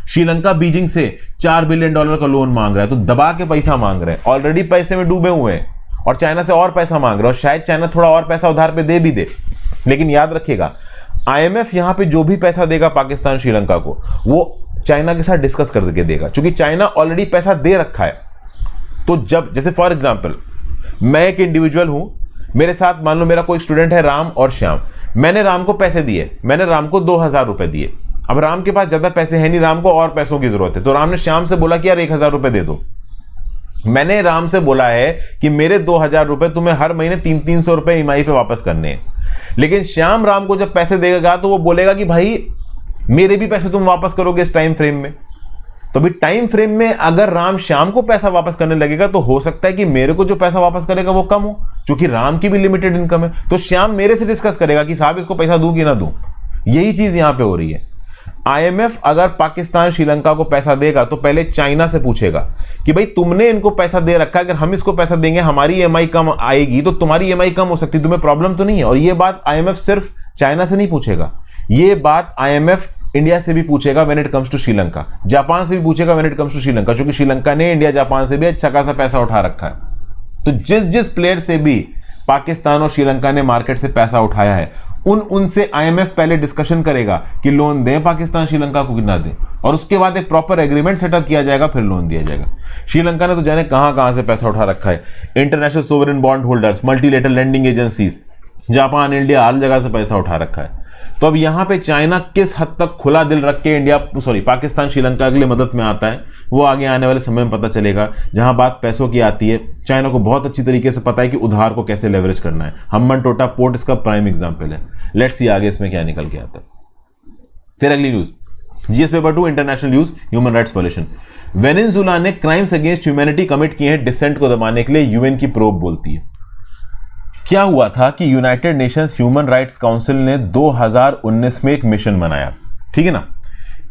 Speaker 1: श्रीलंका बीजिंग से $4 बिलियन का लोन मांग रहा है, तो दबा के पैसा मांग रहे हैं, ऑलरेडी पैसे में डूबे हुए हैं, और चाइना से और पैसा मांग रहे हैं, और शायद चाइना थोड़ा और पैसा उधार पे दे भी दे। लेकिन याद रखिएगा, IMF यहां पे जो भी पैसा देगा पाकिस्तान श्रीलंका को, वो चाइना के साथ डिस्कस करके देगा, क्योंकि चाइना ऑलरेडी पैसा दे रखा है। तो जब, जैसे फॉर एग्जांपल, मैं एक इंडिविजुअल हूं, मेरे साथ मान लो मेरा कोई स्टूडेंट है राम और श्याम, मैंने राम को पैसे दिए, मैंने राम को 2000 रुपए दिए। अब राम के पास ज्यादा पैसे हैं नहीं, राम को और पैसों की जरूरत है, तो राम ने श्याम से बोला कि यार 1000 रुपए दे दो। मैंने राम से बोला है कि मेरे 2000 रुपए तुम्हें हर महीने 300-300 रुपए EMI पे वापस करने हैं। लेकिन श्याम राम को जब पैसे देगा तो वो बोलेगा कि भाई मेरे भी पैसे तुम वापस करोगे इस टाइम फ्रेम में। तो भी टाइम फ्रेम में अगर राम श्याम को पैसा वापस करने लगेगा तो हो सकता है कि मेरे को जो पैसा वापस करेगा वो कम हो, क्योंकि राम की भी लिमिटेड इनकम है। तो श्याम मेरे से डिस्कस करेगा कि साहब इसको पैसा दूं कि ना दूं। यही चीज यहां पे हो रही है। IMF अगर पाकिस्तान श्रीलंका को पैसा देगा तो पहले चाइना से पूछेगा कि भाई तुमने इनको पैसा दे रखा है, अगर हम इसको पैसा देंगे हमारी EMI कम आएगी तो तुम्हारी EMI कम हो सकती है, तुम्हें प्रॉब्लम तो नहीं है। और ये बात IMF सिर्फ चाइना से नहीं पूछेगा, ये बात IMF इंडिया से भी पूछेगा when it comes to Sri Lanka, Japan से भी पूछेगा when it comes to Sri Lanka, क्योंकि श्रीलंका ने इंडिया जापान से भी अच्छा खासा पैसा उठा रखा है। तो जिस जिस प्लेयर से भी पाकिस्तान और श्रीलंका ने मार्केट से पैसा उठाया है, उनसे IMF पहले डिस्कशन करेगा कि लोन दें पाकिस्तान श्रीलंका को कि ना दें, और उसके बाद एक प्रॉपर एग्रीमेंट सेटअप किया जाएगा, फिर लोन दिया जाएगा। श्रीलंका ने तो जाने कहां से पैसा उठा रखा है, international sovereign bond holders, multilateral lending agencies, Japan, India, हर जगह से पैसा उठा रखा है। तो अब यहां पे चाइना किस हद तक खुला दिल रख के पाकिस्तान श्रीलंका के लिए मदद में आता है, वो आगे आने वाले समय में पता चलेगा। जहां बात पैसों की आती है, चाइना को बहुत अच्छी तरीके से पता है कि उधार को कैसे लेवरेज करना है। हम्बनटोटा पोर्ट इसका प्राइम एग्जांपल है। लेट्स सी आगे इसमें क्या निकल के आता है। फिर अगली news, GS paper 2 international news, human rights violation. Venezuela ने क्राइम्स अगेंस्ट ह्यूमैनिटी कमिट किए हैं, डिसेंट को दबाने के लिए UN की प्रोब बोलती है। क्या हुआ था कि United Nations human rights council ने 2019 में एक मिशन बनाया, ठीक है ना।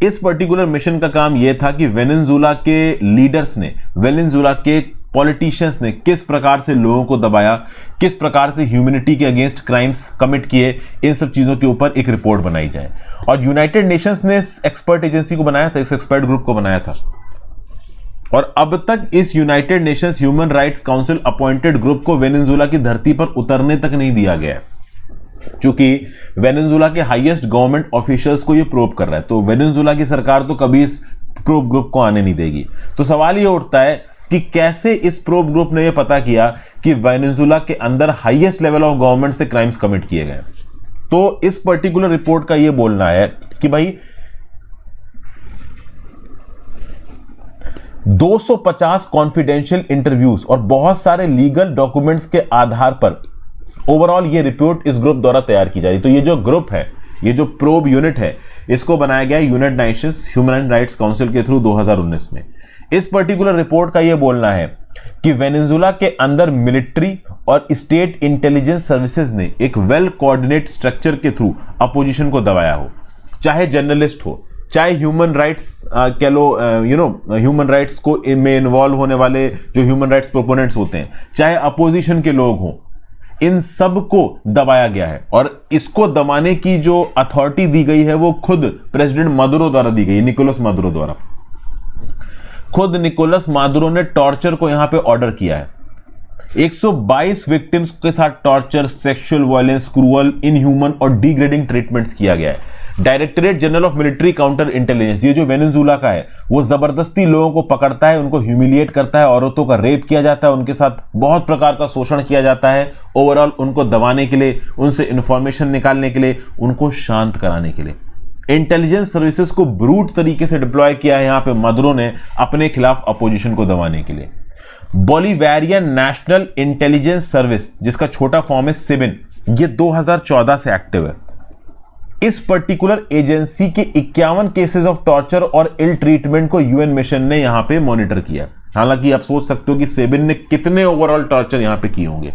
Speaker 1: इस पर्टिकुलर मिशन का काम यह था कि वेनेजुएला के लीडर्स ने, वेनेजुएला के पॉलिटिशियंस ने किस प्रकार से लोगों को दबाया, किस प्रकार से ह्यूमैनिटी के अगेंस्ट क्राइम्स कमिट किए, इन सब चीजों के ऊपर एक रिपोर्ट बनाई जाए। और यूनाइटेड नेशंस ने इस एक्सपर्ट एजेंसी को बनाया था, इस एक्सपर्ट ग्रुप को बनाया था। और अब तक इस United Nations human rights council appointed group को वेनेजुएला की धरती पर उतरने तक नहीं दिया गया, क्योंकि वेनेजुएला के हाईएस्ट गवर्नमेंट ऑफिशियल्स को यह प्रोब कर रहा है। तो वेनेजुएला की सरकार तो कभी इस प्रोब ग्रुप को आने नहीं देगी। तो सवाल यह उठता है कि कैसे इस प्रोब ग्रुप ने यह पता किया कि वेनेजुएला के अंदर हाईएस्ट लेवल ऑफ गवर्नमेंट से क्राइम्स कमिट किए गए। तो इस पर्टिकुलर रिपोर्ट का यह बोलना है कि भाई 250 कॉन्फिडेंशियल इंटरव्यूज और बहुत सारे लीगल डॉक्यूमेंट्स के आधार पर ओवरऑल ये रिपोर्ट इस ग्रुप द्वारा तैयार की जा रही। तो ये जो ग्रुप है, ये जो प्रोब यूनिट है, इसको बनाया गया United Nations human rights council के थ्रू 2019 में। इस पर्टिकुलर रिपोर्ट का यह बोलना है कि वेनेजुएला के अंदर मिलिट्री और स्टेट इंटेलिजेंस सर्विसेज ने एक वेल कोऑर्डिनेट स्ट्रक्चर के थ्रू अपोजिशन को दबाया हो, चाहे जर्नलिस्ट हो, चाहे ह्यूमन राइट्स कह लो, ह्यूमन राइट्स को में इन्वॉल्व होने वाले जो ह्यूमन राइट्स प्रोपोनेंट्स होते हैं, चाहे अपोजिशन के लोग हों, इन सब को दबाया गया है। और इसको दबाने की जो अथॉरिटी दी गई है वो खुद प्रेसिडेंट मादुरो द्वारा दी गई है, निकोलस मादुरो द्वारा। खुद निकोलस मादुरो ने टॉर्चर को यहां पे ऑर्डर किया है। 122 विक्टिम्स के साथ torture, sexual violence, cruel, inhuman और डिग्रेडिंग ट्रीटमेंट्स किया गया है। Directorate general of military counter intelligence, ये जो वेनेजुएला का है, वो जबरदस्ती लोगों को पकड़ता है, उनको ह्यूमिलिएट करता है, औरतों का रेप किया जाता है, उनके साथ बहुत प्रकार का शोषण किया जाता है, ओवरऑल उनको दबाने के लिए, उनसे इंफॉर्मेशन निकालने के लिए, उनको शांत कराने के लिए। इंटेलिजेंस सर्विसेज को ब्रूट तरीके से डिप्लॉय किया है यहां पे मादुरो ने अपने खिलाफ अपोजिशन को दबाने के लिए। बोलिवेरियन नेशनल इंटेलिजेंस सर्विस, जिसका छोटा फॉर्म है सिबिन, ये 2014 से एक्टिव है। इस पर्टिकुलर एजेंसी के 51 केसेस ऑफ टॉर्चर और इल ट्रीटमेंट को यूएन मिशन ने यहां पे मॉनिटर किया। हालांकि आप सोच सकते हो कि सेबिन ने कितने ओवरऑल टॉर्चर यहां पे किए होंगे।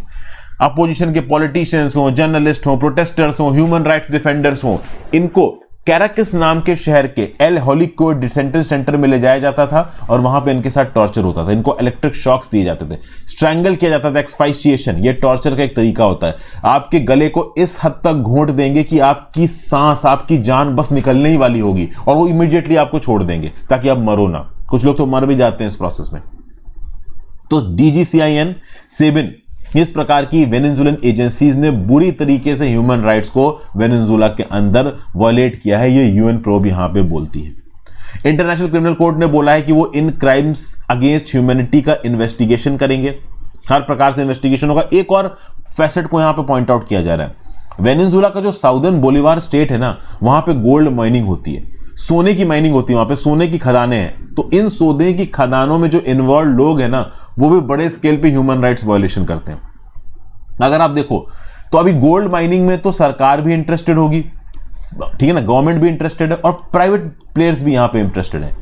Speaker 1: अपोजिशन के पॉलिटिशियंस हो, जर्नलिस्ट हो, प्रोटेस्टर्स हो, ह्यूमन राइट्स डिफेंडर्स हो, इनको कैराकस नाम के शहर के एल होलिको डिसेंटर सेंटर में ले जाया जाता था और वहां पे इनके साथ टॉर्चर होता था। इनको इलेक्ट्रिक शॉक्स दिए जाते थे, स्ट्रैंगल किया जाता था, एक्सफाइशिएशन, ये टॉर्चर का एक तरीका होता है। आपके गले को इस हद तक घोंट देंगे कि आपकी सांस, आपकी जान बस निकलने ही वाली होगी और वो इमीडिएटली आपको छोड़ देंगे ताकि आप मरो ना। कुछ लोग तो मर भी जाते हैं इस प्रोसेस में। तो DGCIN, सेबिन, इस प्रकार की वेनेजुएलन एजेंसीज ने बुरी तरीके से ह्यूमन राइट्स को वेनेजुएला के अंदर वायलेट किया है, ये यूएन प्रोब यहां पे बोलती है। इंटरनेशनल क्रिमिनल कोर्ट ने बोला है कि वो इन क्राइम्स अगेंस्ट ह्यूमैनिटी का इन्वेस्टिगेशन करेंगे, हर प्रकार से इन्वेस्टिगेशन होगा। एक और फैसेट को यहां पे पॉइंट आउट किया जा रहा है। वेनेजुएला का जो साउदर्न बोलीवार स्टेट है ना, वहां पे गोल्ड माइनिंग होती है, सोने की माइनिंग होती है, वहां पे सोने की खदानें हैं। तो इन सोने की खदानों में जो इन्वॉल्व लोग हैं ना, वो भी बड़े स्केल पे ह्यूमन राइट्स वायलेशन करते हैं। अगर आप देखो तो अभी गोल्ड माइनिंग में तो सरकार भी इंटरेस्टेड होगी, ठीक है ना, गवर्नमेंट भी इंटरेस्टेड है और प्राइवेट प्लेयर्स भी यहां पे इंटरेस्टेड है।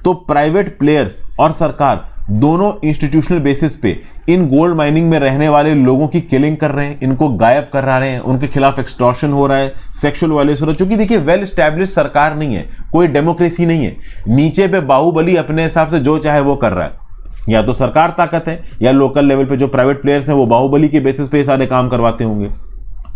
Speaker 1: तो प्राइवेट प्लेयर्स और सरकार दोनों इंस्टीट्यूशनल बेसिस पे इन गोल्ड माइनिंग में रहने वाले लोगों की किलिंग कर रहे हैं, इनको गायब करा रहे हैं, उनके खिलाफ एक्सटॉर्शन हो रहा है, सेक्सुअल वायलेंस हो रहा है। क्योंकि देखिए वेल एस्टैब्लिश सरकार नहीं है, कोई डेमोक्रेसी नहीं है, नीचे पे बाहुबली अपने हिसाब से जो चाहे वो कर रहा है। या तो सरकार ताकत है या लोकल लेवल पे जो प्राइवेट प्लेयर्स हैं वो बाहुबली के बेसिस पे सारे काम करवाते होंगे।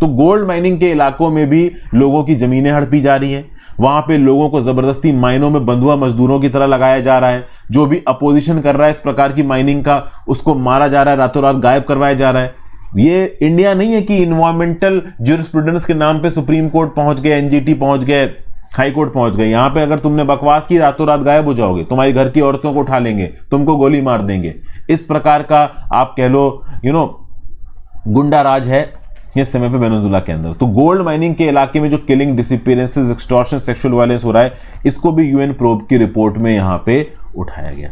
Speaker 1: तो गोल्ड माइनिंग के इलाकों में भी लोगों की जमीनें हड़पी जा रही हैं, वहां पे लोगों को जबरदस्ती माइनों में बंधुआ मजदूरों की तरह लगाया जा रहा है। जो भी अपोजिशन कर रहा है इस प्रकार की माइनिंग का, उसको मारा जा रहा है, रातों रात गायब करवाया जा रहा है। ये इंडिया नहीं है कि इन्वायरमेंटल ज्यूरिस्प्रूडेंस के नाम पे सुप्रीम कोर्ट पहुंच गए, एनजीटी पहुंच गए, हाई कोर्ट पहुंच गए। यहां पे अगर तुमने बकवास की, रातों रात गायब हो जाओगे, तुम्हारी घर की औरतों को उठा लेंगे, तुमको गोली मार देंगे। इस प्रकार का आप कह लो गुंडा राज है इस समय पे वेनेजुएला के अंदर। तो गोल्ड माइनिंग के इलाके में जो killing, disappearances, extortion, sexual violence हो रहा है, इसको भी यूएन प्रोब की रिपोर्ट में यहां पे उठाया गया।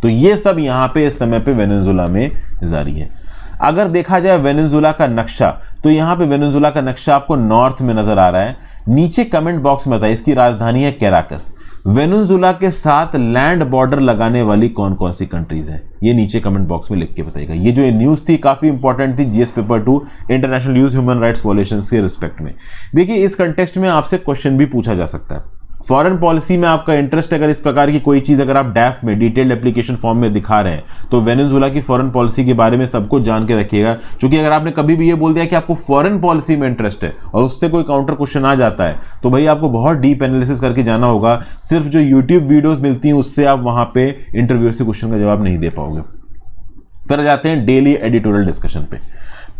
Speaker 1: तो ये सब यहां पे इस समय पे वेनेजुएला में जारी है। अगर देखा जाए वेनेजुएला का नक्शा, तो यहां पे वेनेजुएला का नक्शा आपको नॉर्थ में नजर आ रहा है। नीचे कमेंट बॉक्स में बताइए, इसकी राजधानी है कैराकस। वेनेजुएला के साथ लैंड बॉर्डर लगाने वाली कौन कौन सी कंट्रीज हैं, ये नीचे कमेंट बॉक्स में लिख के बताइएगा। ये जो न्यूज थी काफी इंपॉर्टेंट थी, GS paper 2 international news human rights violations के रिस्पेक्ट में। देखिए इस कंटेक्स्ट में आपसे क्वेश्चन भी पूछा जा सकता है। फॉरेन पॉलिसी में आपका इंटरेस्ट, अगर इस प्रकार की कोई चीज अगर आप डैफ में डिटेल्ड एप्लीकेशन फॉर्म में दिखा रहे हैं, तो वेनेजुएला की फॉरेन पॉलिसी के बारे में सब कुछ जान के रखिएगा। क्योंकि अगर आपने कभी भी ये बोल दिया कि आपको फॉरेन पॉलिसी में इंटरेस्ट है और उससे कोई काउंटर क्वेश्चन आ जाता है, तो भाई आपको बहुत डीप एनालिसिस करके जाना होगा। सिर्फ जो यूट्यूब वीडियोज मिलती हैं उससे आप वहां पे इंटरव्यू से क्वेश्चन का जवाब नहीं दे पाओगे। फिर जाते हैं डेली एडिटोरियल डिस्कशन पे।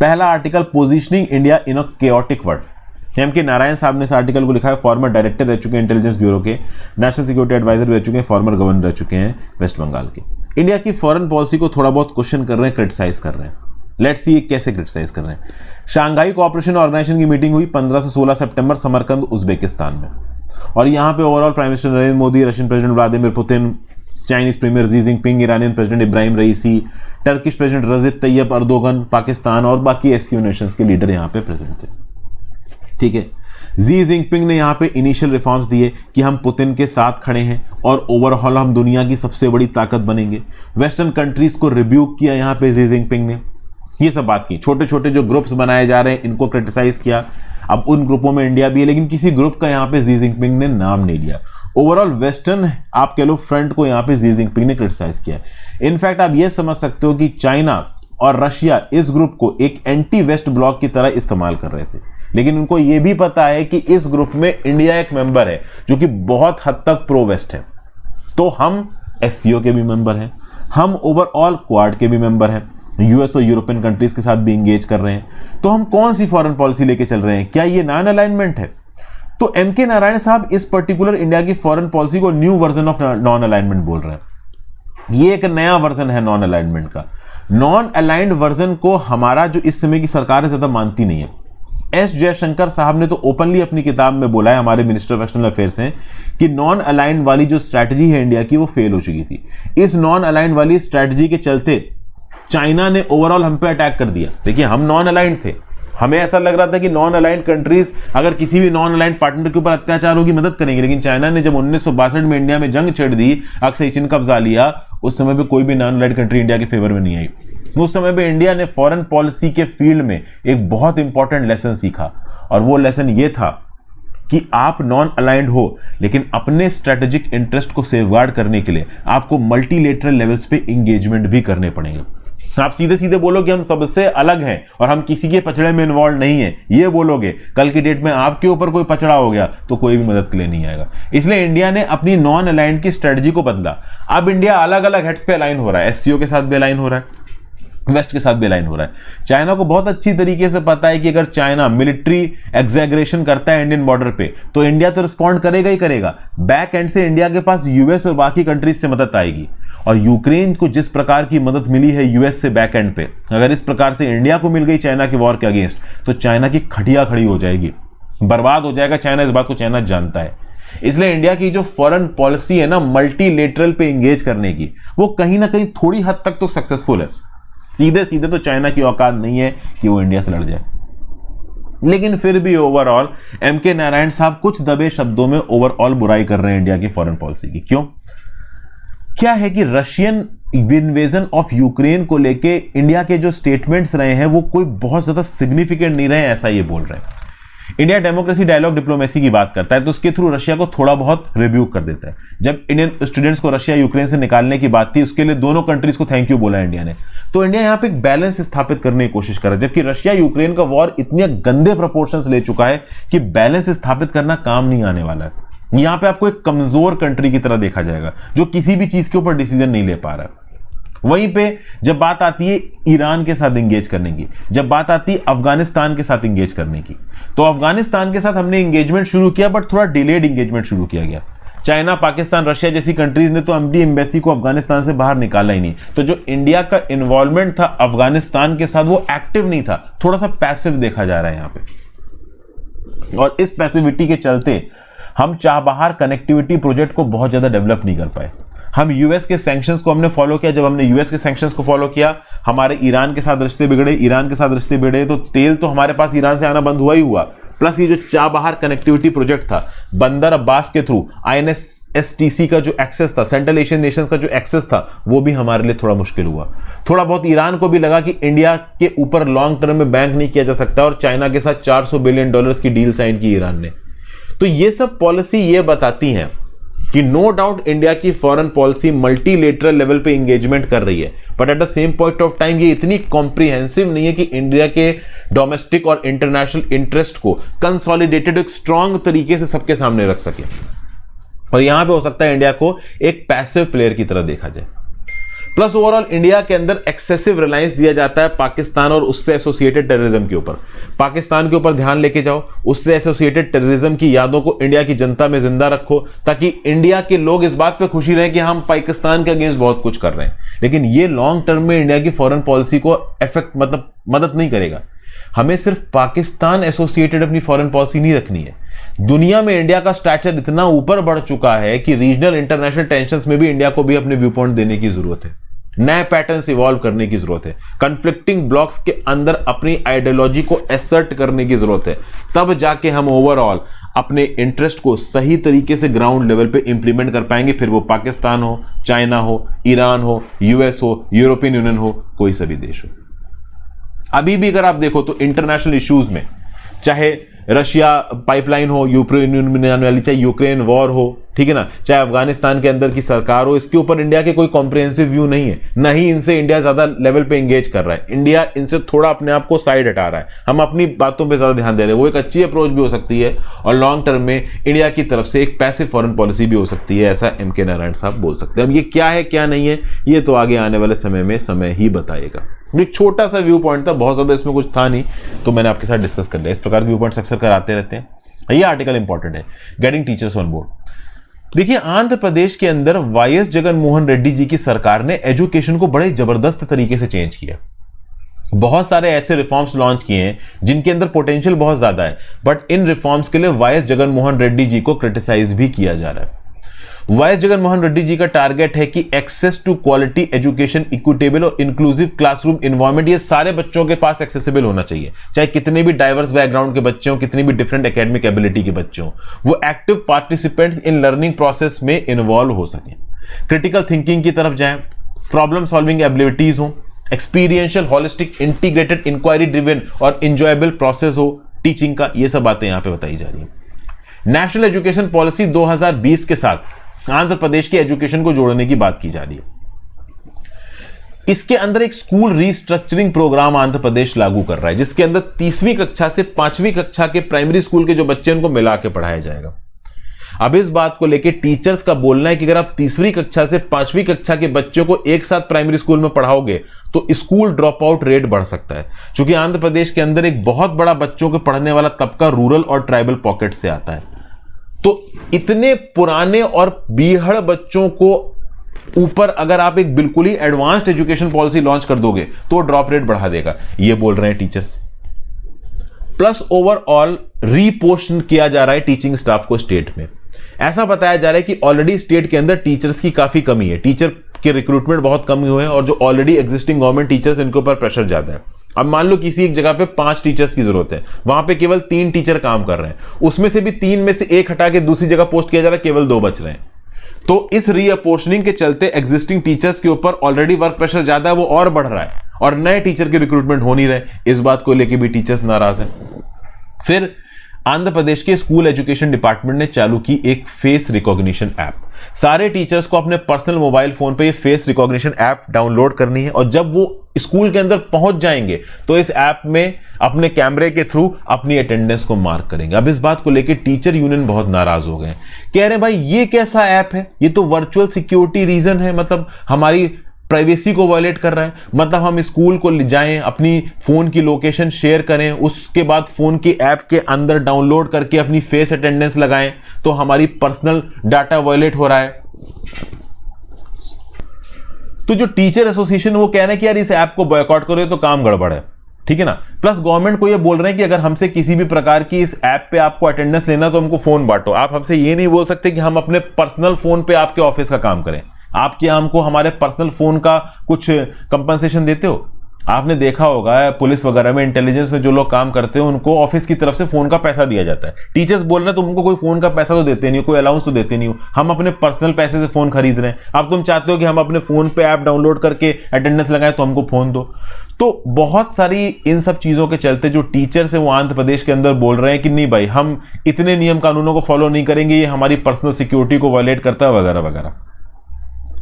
Speaker 1: पहला article, positioning India in a chaotic world. MK. Narayan साहब ने इस आर्टिकल को लिखा है। फॉर्मर डायरेक्टर रह चुके हैं इंटेलिजेंस ब्यूरो के, नेशनल सिक्योरिटी एडवाइजर रह चुके हैं, फॉर्मर गवर्नर रह चुके हैं वेस्ट बंगाल के। इंडिया की फॉरेन पॉलिसी को थोड़ा बहुत क्वेश्चन कर रहे हैं, क्रिटिसाइज कर रहे हैं। लेट्स सी कैसे क्रिटिसाइज कर रहे हैं। शांघाई कोऑपरेशन ऑर्गेनाइजेशन की मीटिंग हुई 15 से 16 सितंबर समरकंद, उज्बेकिस्तान में। और यहां पे overall prime minister Narendra Modi, Russian president Vladimir Putin, Chinese premier Xi Jinping, Iranian president Ebrahim Raisi, Turkish president Recep Tayyip Erdogan, Pakistan और बाकी एससीओ नेशंस के लीडर यहां पे प्रेजेंट थे। ठीक है, जी जिनपिंग ने यहां पे इनिशियल रिफॉर्म्स दिए कि हम पुतिन के साथ खड़े हैं और ओवरऑल हम दुनिया की सबसे बड़ी ताकत बनेंगे। वेस्टर्न कंट्रीज को रिब्यूक किया यहां पे जी जिनपिंग ने, ये सब बात की। छोटे छोटे जो ग्रुप्स बनाए जा रहे हैं इनको क्रिटिसाइज किया। अब उन ग्रुपों में इंडिया भी है, लेकिन किसी ग्रुप का यहां पे जी जिनपिंग ने नाम नहीं लिया। ओवरऑल वेस्टर्न आप कह लो फ्रंट को यहां पे जी जिनपिंग ने क्रिटिसाइज किया। इनफैक्ट आप ये समझ सकते हो कि चाइना और रशिया इस ग्रुप को एक एंटी वेस्ट ब्लॉक की तरह इस्तेमाल कर रहे थे, लेकिन उनको यह भी पता है कि इस ग्रुप में इंडिया एक मेंबर है जो कि बहुत हद तक प्रो वेस्ट है। तो हम एससीओ के भी मेंबर हैं, हम ओवरऑल क्वाड के भी मेंबर हैं, यूएस और यूरोपियन कंट्रीज के साथ भी इंगेज कर रहे हैं। तो हम कौन सी फॉरेन पॉलिसी लेके चल रहे हैं, क्या ये नॉन अलाइनमेंट है? तो एम.के. नारायण साहब इस पर्टिकुलर इंडिया की फॉरेन पॉलिसी को new version of non alignment बोल रहे हैं। ये एक नया वर्जन है नॉन अलाइनमेंट का। नॉन अलाइंड वर्जन को हमारा जो इस समय की सरकार ज्यादा मानती नहीं है। एस जयशंकर साहब ने तो ओपनली अपनी किताब में बोला है, हमारे मिनिस्टर ऑफ एक्सटर्नल अफेयर्स हैं, कि नॉन अलाइंड वाली जो स्ट्रैटेजी है इंडिया की वो फेल हो चुकी थी। इस नॉन अलाइंड वाली स्ट्रैटेजी के चलते चाइना ने ओवरऑल हम पे अटैक कर दिया। देखिए हम नॉन अलाइंड थे, हमें ऐसा लग रहा था कि नॉन अलाइंड कंट्रीज अगर किसी भी नॉन अलाइंड पार्टनर के ऊपर अत्याचार होगी मदद करेंगे, लेकिन चाइना ने जब 1962 में इंडिया में जंग छेड़ दी, अक्सर चीन कब्जा लिया, उस समय पे कोई भी नॉन अलाइंड कंट्री इंडिया के फेवर में नहीं आई। उस समय पे इंडिया ने फॉरेन पॉलिसी के फील्ड में एक बहुत इंपॉर्टेंट लेसन सीखा, और वो लेसन ये था कि आप नॉन अलाइंड हो, लेकिन अपने स्ट्रेटेजिक इंटरेस्ट को सेफगार्ड करने के लिए आपको मल्टीलेटरल लेवल्स पे इंगेजमेंट भी करने पड़ेंगे। आप सीधे सीधे बोलोगे हम सबसे अलग हैं और हम किसी के पचड़े में इन्वॉल्व नहीं है, ये बोलोगे, कल की डेट में आपके ऊपर कोई पचड़ा हो गया तो कोई भी मदद के लिए नहीं आएगा। इसलिए इंडिया ने अपनी नॉन अलाइंड की स्ट्रेटजी को बदला। अब इंडिया अलग अलग हेड्स पे अलाइन हो रहा है, एससीओ के साथ भी अलाइन हो रहा है, वेस्ट के साथ भी अलाइन हो रहा है। चाइना को बहुत अच्छी तरीके से पता है कि अगर चाइना मिलिट्री एग्जैगरेशन करता है इंडियन बॉर्डर पे तो इंडिया तो रिस्पॉन्ड करेगा ही करेगा। बैक एंड से इंडिया के पास यूएस और बाकी कंट्रीज से मदद आएगी, और यूक्रेन को जिस प्रकार की मदद मिली है यूएस से बैक एंड पे, अगर इस प्रकार से इंडिया को मिल गई चाइना के वॉर के अगेंस्ट, तो चाइना की खटिया खड़ी हो जाएगी, बर्बाद हो जाएगा चाइना। इस बात को चाइना जानता है। इसलिए इंडिया की जो फॉरेन पॉलिसी है ना मल्टीलेटरल पे एंगेज करने की, वो कहीं ना कहीं थोड़ी हद तक तो सक्सेसफुल है। सीधे सीधे तो चाइना की औकात नहीं है कि वो इंडिया से लड़ जाए, लेकिन फिर भी ओवरऑल एमके नारायण साहब कुछ दबे शब्दों में ओवरऑल बुराई कर रहे हैं इंडिया की फॉरेन पॉलिसी की। क्यों? क्या है कि रशियन इन्वेजन ऑफ यूक्रेन को लेके इंडिया के जो स्टेटमेंट्स रहे हैं वो कोई बहुत ज्यादा सिग्निफिकेंट नहीं रहे, ऐसा ये बोल रहे हैं। इंडिया डेमोक्रेसी डायलॉग डिप्लोमेसी की बात करता है तो उसके थ्रू रशिया को थोड़ा बहुत रिब्यूक कर देता है। जब इंडियन स्टूडेंट्स को रशिया यूक्रेन से निकालने की बात थी, उसके लिए दोनों कंट्रीज को थैंक यू बोला इंडिया ने। तो इंडिया यहां पे एक बैलेंस स्थापित करने की कोशिश कर रहा है, जबकि रशिया यूक्रेन का वॉर इतने गंदे प्रोपोर्शंस ले चुका है कि बैलेंस स्थापित करना काम नहीं आने वाला है। यहां पे आपको एक कमजोर कंट्री की तरह देखा जाएगा जो किसी भी चीज के ऊपर डिसीजन नहीं ले पा रहा है। वहीं पे जब बात आती है ईरान के साथ इंगेज करने की, जब बात आती है अफगानिस्तान के साथ इंगेज करने की, तो अफगानिस्तान के साथ हमने इंगेजमेंट शुरू किया बट थोड़ा डिलेड इंगेजमेंट शुरू किया गया। चाइना, पाकिस्तान, रशिया जैसी कंट्रीज ने तो अपनी एम्बेसी को अफगानिस्तान से बाहर निकाला ही नहीं। तो जो इंडिया का इन्वॉल्वमेंट था अफगानिस्तान के साथ वो एक्टिव नहीं था, थोड़ा सा पैसिव देखा जा रहा है यहां पे। और इस पैसिविटी के चलते हम चाबहार कनेक्टिविटी प्रोजेक्ट को बहुत ज्यादा डेवलप नहीं कर पाए। हम यूएस के सैंक्शंस को हमने फॉलो किया, जब हमने यूएस के सैंक्शंस को फॉलो किया हमारे ईरान के साथ रिश्ते बिगड़े, ईरान के साथ रिश्ते बिगड़े तो तेल तो हमारे पास ईरान से आना बंद हुआ ही हुआ। प्लस ये जो चाबहार कनेक्टिविटी प्रोजेक्ट था, बंदर अब्बास के थ्रू INSTC का जो एक्सेस था, सेंट्रल एशियन नेशंस का जो एक्सेस था, वो भी हमारे लिए थोड़ा मुश्किल हुआ। थोड़ा बहुत ईरान को भी लगा कि इंडिया के ऊपर लॉन्ग टर्म में बैंक नहीं किया जा सकता, और चाइना के साथ $400 बिलियन की डील साइन की ईरान ने। तो ये सब पॉलिसी ये बताती हैं कि नो डाउट इंडिया की फॉरेन पॉलिसी मल्टीलेटरल लेवल पे एंगेजमेंट कर रही है, but at the same point of time ये इतनी कॉम्प्रिहेंसिव नहीं है कि इंडिया के डोमेस्टिक और इंटरनेशनल इंटरेस्ट को कंसोलिडेटेड एक स्ट्रांग तरीके से सबके सामने रख सके। और यहां पे हो सकता है इंडिया को एक पैसिव प्लेयर की तरह देखा जाए। प्लस ओवरऑल इंडिया के अंदर एक्सेसिव रिलायंस दिया जाता है पाकिस्तान और उससे एसोसिएटेड टेररिज्म के ऊपर। पाकिस्तान के ऊपर ध्यान लेके जाओ, उससे एसोसिएटेड टेररिज्म की यादों को इंडिया की जनता में जिंदा रखो, ताकि इंडिया के लोग इस बात पे खुशी रहे कि हम पाकिस्तान के अगेंस्ट बहुत कुछ कर रहे हैं। लेकिन ये लॉन्ग टर्म में इंडिया की फॉरेन पॉलिसी को इफेक्ट मतलब मदद नहीं करेगा। हमें सिर्फ पाकिस्तान एसोसिएटेड अपनी फॉरेन पॉलिसी नहीं रखनी है। दुनिया में इंडिया का स्टैचर इतना ऊपर बढ़ चुका है कि रीजनल इंटरनेशनल टेंशंस में भी इंडिया को भी अपने व्यू पॉइंट देने की जरूरत है, नए पैटर्न्स इवॉल्व करने की जरूरत है, कन्फ्लिक्टिंग ब्लॉक्स के अंदर अपनी आइडियोलॉजी को एसर्ट करने की जरूरत है। तब जाके हम ओवरऑल अपने इंटरेस्ट को सही तरीके से ग्राउंड लेवल पे इंप्लीमेंट कर पाएंगे, फिर वो पाकिस्तान हो, चाइना हो, ईरान हो, यूएस हो, यूरोपियन यूनियन हो, कोई सा भी देश हो। अभी भी अगर आप देखो तो इंटरनेशनल इश्यूज में, चाहे रशिया पाइपलाइन हो यूक्रेन में आने वाली, चाहे यूक्रेन वॉर हो, ठीक है ना, चाहे अफगानिस्तान के अंदर की सरकार हो, इसके ऊपर इंडिया के कोई कॉम्प्रिहेंसिव व्यू नहीं है। न ही इनसे इंडिया ज्यादा लेवल पे एंगेज कर रहा है, इंडिया इनसे थोड़ा अपने आप को साइड हटा रहा है। हम अपनी बातों पे ज्यादा ध्यान दे रहे हैं। वो एक अच्छी अप्रोच भी हो सकती है और लॉन्ग टर्म में इंडिया की तरफ से एक पैसिव फॉरेन पॉलिसी भी हो सकती है, ऐसा एमके नारायण साहब बोल सकते हैं। अब ये क्या है क्या नहीं है, ये तो आगे आने वाले समय में समय ही बताएगा। एक छोटा सा व्यू पॉइंट था, बहुत ज्यादा इसमें कुछ था नहीं, तो मैंने आपके साथ डिस्कस कर लिया। इस प्रकार के व्यू पॉइंट्स अक्सर कराते रहते हैं। ये आर्टिकल इंपॉर्टेंट है, गेटिंग टीचर्स ऑन बोर्ड। देखिए, आंध्र प्रदेश के अंदर वाईएस जगन मोहन रेड्डी जी की सरकार ने एजुकेशन को बड़े जबरदस्त तरीके से चेंज किया। बहुत सारे ऐसे रिफॉर्म्स लॉन्च किए हैं जिनके अंदर पोटेंशियल बहुत ज्यादा है, बट इन रिफॉर्म्स के लिए वाईएस जगन मोहन रेड्डी जी को क्रिटिसाइज भी किया जा रहा है। वाईएस जगन मोहन रेड्डी जी का टारगेट है कि access to quality education, equitable और इंक्लूसिव क्लासरूम एनवायरनमेंट, ये सारे बच्चों के पास एक्सेसिबल होना चाहिए, चाहे कितने भी डाइवर्स बैकग्राउंड के बच्चे हों, कितनी भी डिफरेंट एकेडमिक एबिलिटी के बच्चे हों, वो active participants in learning process में इन्वॉल्व हो सकें, क्रिटिकल थिंकिंग की तरफ जाएं, प्रॉब्लम सॉल्विंग एबिलिटीज हो, experiential holistic integrated inquiry driven और इंजॉयबल प्रोसेस हो टीचिंग का। ये सब बातें यहां पे बताई जा रही हैं। नेशनल एजुकेशन पॉलिसी 2020 के साथ आंध्र प्रदेश की एजुकेशन को जोड़ने की बात की जा रही है। इसके अंदर एक school restructuring programme Andhra Pradesh लागू कर रहा है, जिसके अंदर 30वीं कक्षा से 5वीं कक्षा के प्राइमरी स्कूल के जो बच्चे उनको मिला के पढ़ाया जाएगा। अब इस बात को लेकर टीचर्स का बोलना है कि अगर आप तीसरी कक्षा से 5वीं कक्षा के बच्चों को एक साथ प्राइमरी स्कूल में पढ़ाओगे तो स्कूल ड्रॉप आउट रेट बढ़ सकता है, क्योंकि आंध्र प्रदेश के अंदर एक बहुत बड़ा बच्चों के पढ़ने वाला तबका रूरल और ट्राइबल पॉकेट से आता है। तो इतने पुराने और बीहड़ बच्चों को ऊपर अगर आप एक बिल्कुल ही एडवांस्ड एजुकेशन पॉलिसी लॉन्च कर दोगे तो ड्रॉप रेट बढ़ा देगा, ये बोल रहे हैं टीचर्स। प्लस ओवरऑल रीपोर्शन किया जा रहा है टीचिंग स्टाफ को स्टेट में। ऐसा बताया जा रहा है कि ऑलरेडी स्टेट के अंदर टीचर्स की काफी कमी है, टीचर के रिक्रूटमेंट बहुत कम हुए हैं और जो ऑलरेडी एग्जिस्टिंग गवर्नमेंट टीचर्स इनके ऊपर प्रेशर ज्यादा है। अब मान लो किसी एक जगह पे 5 टीचर्स की जरूरत है, वहां पे केवल 3 टीचर काम कर रहे हैं, उसमें से भी 3 में से 1 हटा के दूसरी जगह पोस्ट किया जा रहा है, केवल 2 बच रहे हैं। तो इस रीअपोर्शनिंग के चलते एग्जिस्टिंग टीचर्स के ऊपर ऑलरेडी वर्क प्रेशर ज्यादा है, वो और बढ़ रहा है और नए टीचर के रिक्रूटमेंट हो नहीं रहे। इस बात को लेकर भी टीचर्स नाराज हैं। फिर आंध्र प्रदेश के स्कूल एजुकेशन डिपार्टमेंट ने चालू की एक फेस रिकॉग्निशन ऐप। सारे टीचर्स को अपने पर्सनल मोबाइल फोन पे ये फेस रिकॉग्निशन ऐप डाउनलोड करनी है और जब वो स्कूल के अंदर पहुंच जाएंगे तो इस ऐप में अपने कैमरे के थ्रू अपनी अटेंडेंस को मार्क करेंगे। अब इस बात को लेकर टीचर यूनियन बहुत नाराज हो गए, कह रहे हैं भाई ये कैसा ऐप है, ये तो वर्चुअल सिक्योरिटी रीजन है, मतलब हमारी प्राइवेसी को वायलेट कर रहा है। मतलब हम स्कूल को ले जाएं, अपनी फोन की लोकेशन शेयर करें, उसके बाद फोन की ऐप के अंदर डाउनलोड करके अपनी फेस अटेंडेंस लगाएं तो हमारी पर्सनल डाटा वायलेट हो रहा है। तो जो टीचर एसोसिएशन वो कह रहे हैं कि यार इस ऐप को बॉयकॉट करो, तो काम गड़बड़ है, ठीक है ना। प्लस गवर्नमेंट को ये बोल रहे हैं कि अगर हमसे किसी भी प्रकार की इस ऐप पे आपको अटेंडेंस लेना तो हमको फोन बांटो। आप हमसे ये नहीं बोल सकते कि हम अपने पर्सनल फोन पे आपके ऑफिस का काम करें। आप क्या हमको हमारे पर्सनल फोन का कुछ कंपनसेशन देते हो? आपने देखा होगा पुलिस वगैरह में, इंटेलिजेंस में जो लोग काम करते हैं उनको ऑफिस की तरफ से फोन का पैसा दिया जाता है। टीचर्स बोल रहे हैं तुम उनको कोई फोन का पैसा तो देते नहीं हो, कोई अलाउंस तो देते नहीं हो, हम अपने पर्सनल पैसे से फोन खरीद रहे हैं। अब तुम चाहते हो कि हम अपने फोन पे ऐप डाउनलोड करके अटेंडेंस लगाएं तो हमको फोन दो। तो बहुत सारी इन सब चीजों के चलते जो टीचर्स है वो आंध्र प्रदेश के अंदर बोल रहे हैं कि नहीं भाई, हम इतने नियम कानूनों को फॉलो नहीं करेंगे, ये हमारी पर्सनल सिक्योरिटी को वायलेट करता है वगैरह वगैरह।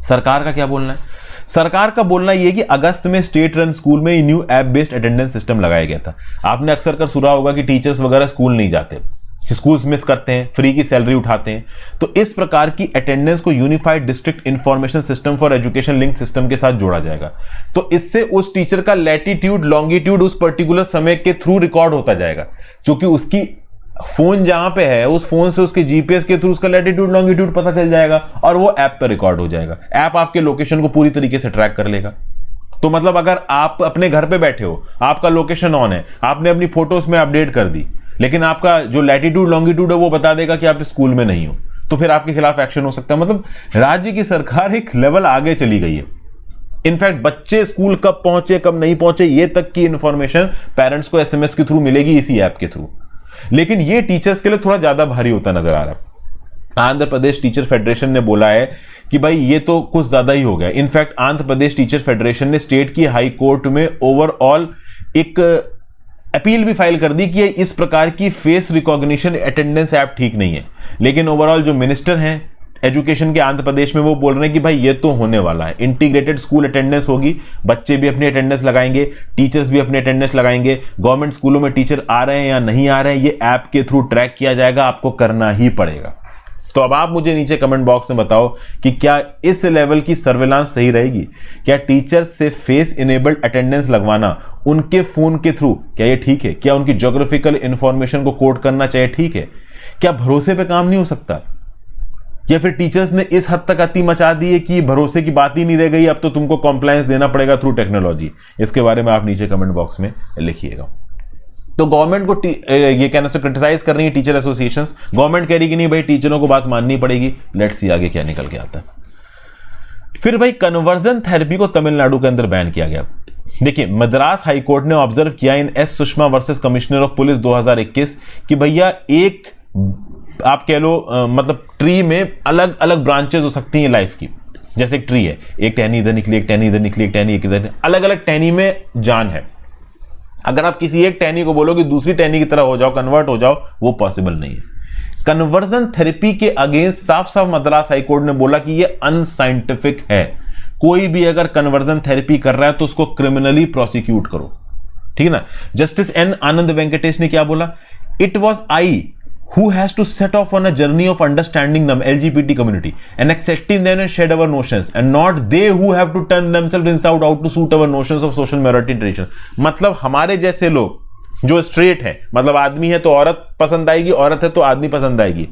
Speaker 1: सरकार का क्या बोलना है? सरकार का बोलना यह है कि अगस्त में स्टेट रन स्कूल में new app based attendance system लगाया गया था। आपने अक्सर कर सुना होगा कि टीचर्स वगैरह स्कूल नहीं जाते, स्कूल्स मिस करते हैं, फ्री की सैलरी उठाते हैं। तो इस प्रकार की अटेंडेंस को unified district information system for education link system के साथ जोड़ा जाएगा। तो इससे उस टीचर का लैटिट्यूड लॉन्गिट्यूड उस पर्टिकुलर समय के थ्रू रिकॉर्ड होता जाएगा, क्योंकि उसकी फोन जहां पे है उस फोन से उसके जीपीएस के थ्रू उसका लैटिट्यूड लॉन्गिट्यूड पता चल जाएगा और वो ऐप पर रिकॉर्ड हो जाएगा। ऐप आपके लोकेशन को पूरी तरीके से ट्रैक कर लेगा। तो मतलब अगर आप अपने घर पे बैठे हो, आपका लोकेशन ऑन है, आपने अपनी फोटोज में अपडेट कर दी, लेकिन आपका जो लैटिट्यूड लॉन्गिट्यूड है वो बता देगा कि आप स्कूल में नहीं हो, तो फिर आपके खिलाफ एक्शन हो सकता है। मतलब राज्य की सरकार एक लेवल आगे चली गई है। इनफैक्ट बच्चे स्कूल कब पहुंचे कब नहीं पहुंचे ये तक की इंफॉर्मेशन पेरेंट्स को एसएमएस के थ्रू मिलेगी, इसी ऐप के थ्रू। लेकिन ये टीचर्स के लिए थोड़ा ज्यादा भारी होता नजर आ रहा है। आंध्र प्रदेश टीचर फेडरेशन ने बोला है कि भाई ये तो कुछ ज्यादा ही हो गया। In fact Andhra Pradesh teacher federation ने स्टेट की हाई कोर्ट में ओवरऑल एक अपील भी फाइल कर दी कि इस प्रकार की फेस रिकॉग्निशन अटेंडेंस ऐप ठीक नहीं है। लेकिन ओवरऑल जो मिनिस्टर हैं एजुकेशन के आंध्र प्रदेश में वो बोल रहे हैं कि भाई ये तो होने वाला है, इंटीग्रेटेड स्कूल अटेंडेंस होगी, बच्चे भी अपनी अटेंडेंस लगाएंगे, टीचर्स भी अपनी अटेंडेंस लगाएंगे। गवर्नमेंट स्कूलों में टीचर आ रहे हैं या नहीं आ रहे हैं ये ऐप के थ्रू ट्रैक किया जाएगा, आपको करना ही पड़ेगा। तो अब आप मुझे नीचे कमेंट बॉक्स में बताओ कि क्या इस लेवल की सर्विलांस सही रहेगी? क्या टीचर्स से फेस इनेबल्ड अटेंडेंस लगवाना उनके फोन के थ्रू क्या ये ठीक है? क्या उनकी ज्योग्राफिकल इंफॉर्मेशन को कोड करना चाहिए ठीक है? क्या भरोसे पे काम नहीं हो सकता? या फिर टीचर्स ने इस हद तक अति मचा दी है कि भरोसे की बात ही नहीं रह गई, अब तो तुमको कॉम्प्लायंस देना पड़ेगा थ्रू टेक्नोलॉजी? इसके बारे में आप नीचे कमेंट बॉक्स में लिखिएगा। तो गवर्नमेंट को ये कहना से क्रिटिसाइज कर रही है टीचर एसोसिएशंस। गवर्नमेंट कह रही कि नहीं भाई टीचरों को बात माननी पड़ेगी। लेट्स सी आगे क्या निकल के आता है। फिर भाई कन्वर्जन थेरेपी को तमिलनाडु के अंदर बैन किया गया। देखिए मद्रास हाईकोर्ट ने ऑब्जर्व किया in S Sushma versus commissioner of police 2021 कि भैया एक आप कह लो मतलब ट्री में अलग अलग ब्रांचेस हो सकती हैं लाइफ की। जैसे एक ट्री है, एक टहनी इधर निकली, एक टहनी इधर निकली, एक टहनी इधर, अलग अलग टहनी में जान है। अगर आप किसी एक टहनी को बोलो कि दूसरी टहनी की तरह हो जाओ, कन्वर्ट हो जाओ, वो पॉसिबल नहीं है। कन्वर्जन थेरेपी के अगेंस्ट साफ साफ मद्रास हाईकोर्ट ने बोला कि ये अनसाइंटिफिक है। कोई भी अगर कन्वर्जन थेरेपी कर रहा है तो उसको क्रिमिनली प्रोसिक्यूट करो, ठीक है ना। जस्टिस एन आनंद वेंकटेश ने क्या बोला, it was I who has to set off on a journey of understanding the LGBT community and accepting them and shed our notions, and not they who have to turn themselves inside out to suit our notions of social minority tradition। मतलब हमारे जैसे लोग जो straight है, मतलब आदमी है तो औरत पसंद आएगी, औरत है तो आदमी पसंद आएगी,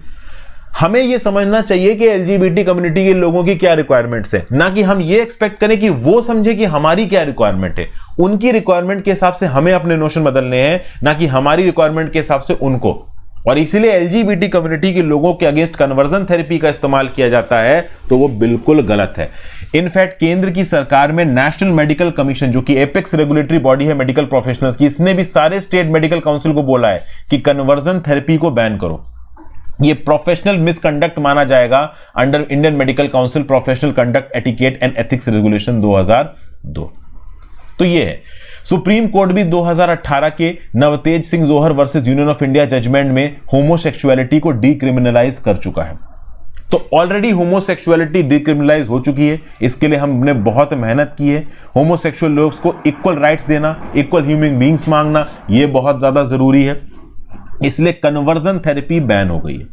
Speaker 1: हमें यह समझना चाहिए कि LGBT कम्युनिटी के लोगों की क्या रिक्वायरमेंट्स है, ना कि हम ये एक्सपेक्ट करें कि वो समझे कि हमारी क्या रिक्वायरमेंट है। उनकी रिक्वायरमेंट के हिसाब से हमें अपने नोशन बदलने हैं, ना कि हमारी रिक्वायरमेंट के हिसाब से उनको। और इसीलिए LGBT कम्युनिटी के लोगों के अगेंस्ट कन्वर्जन थेरेपी का इस्तेमाल किया जाता है तो वो बिल्कुल गलत है। इनफैक्ट केंद्र की सरकार में नेशनल मेडिकल कमीशन, जो कि एपेक्स रेगुलेटरी बॉडी है मेडिकल प्रोफेशनल्स की, इसने भी सारे स्टेट मेडिकल काउंसिल को बोला है कि कन्वर्जन थेरेपी को बैन करो। ये प्रोफेशनल मिसकंडक्ट माना जाएगा under Indian medical council professional conduct etiquette and ethics regulation 2002। तो ये है। सुप्रीम कोर्ट भी 2018 के Navtej Singh Johar versus union of India judgment में होमोसेक्सुअलिटी को डीक्रिमिनलाइज कर चुका है। तो ऑलरेडी होमोसेक्सुअलिटी डीक्रिमिनलाइज हो चुकी है, इसके लिए हमने बहुत मेहनत की है। होमोसेक्सुअल लोग को इक्वल राइट्स देना, इक्वल ह्यूमन बींग्स मांगना, यह बहुत ज्यादा जरूरी है, इसलिए कन्वर्जन थेरेपी बैन हो गई है,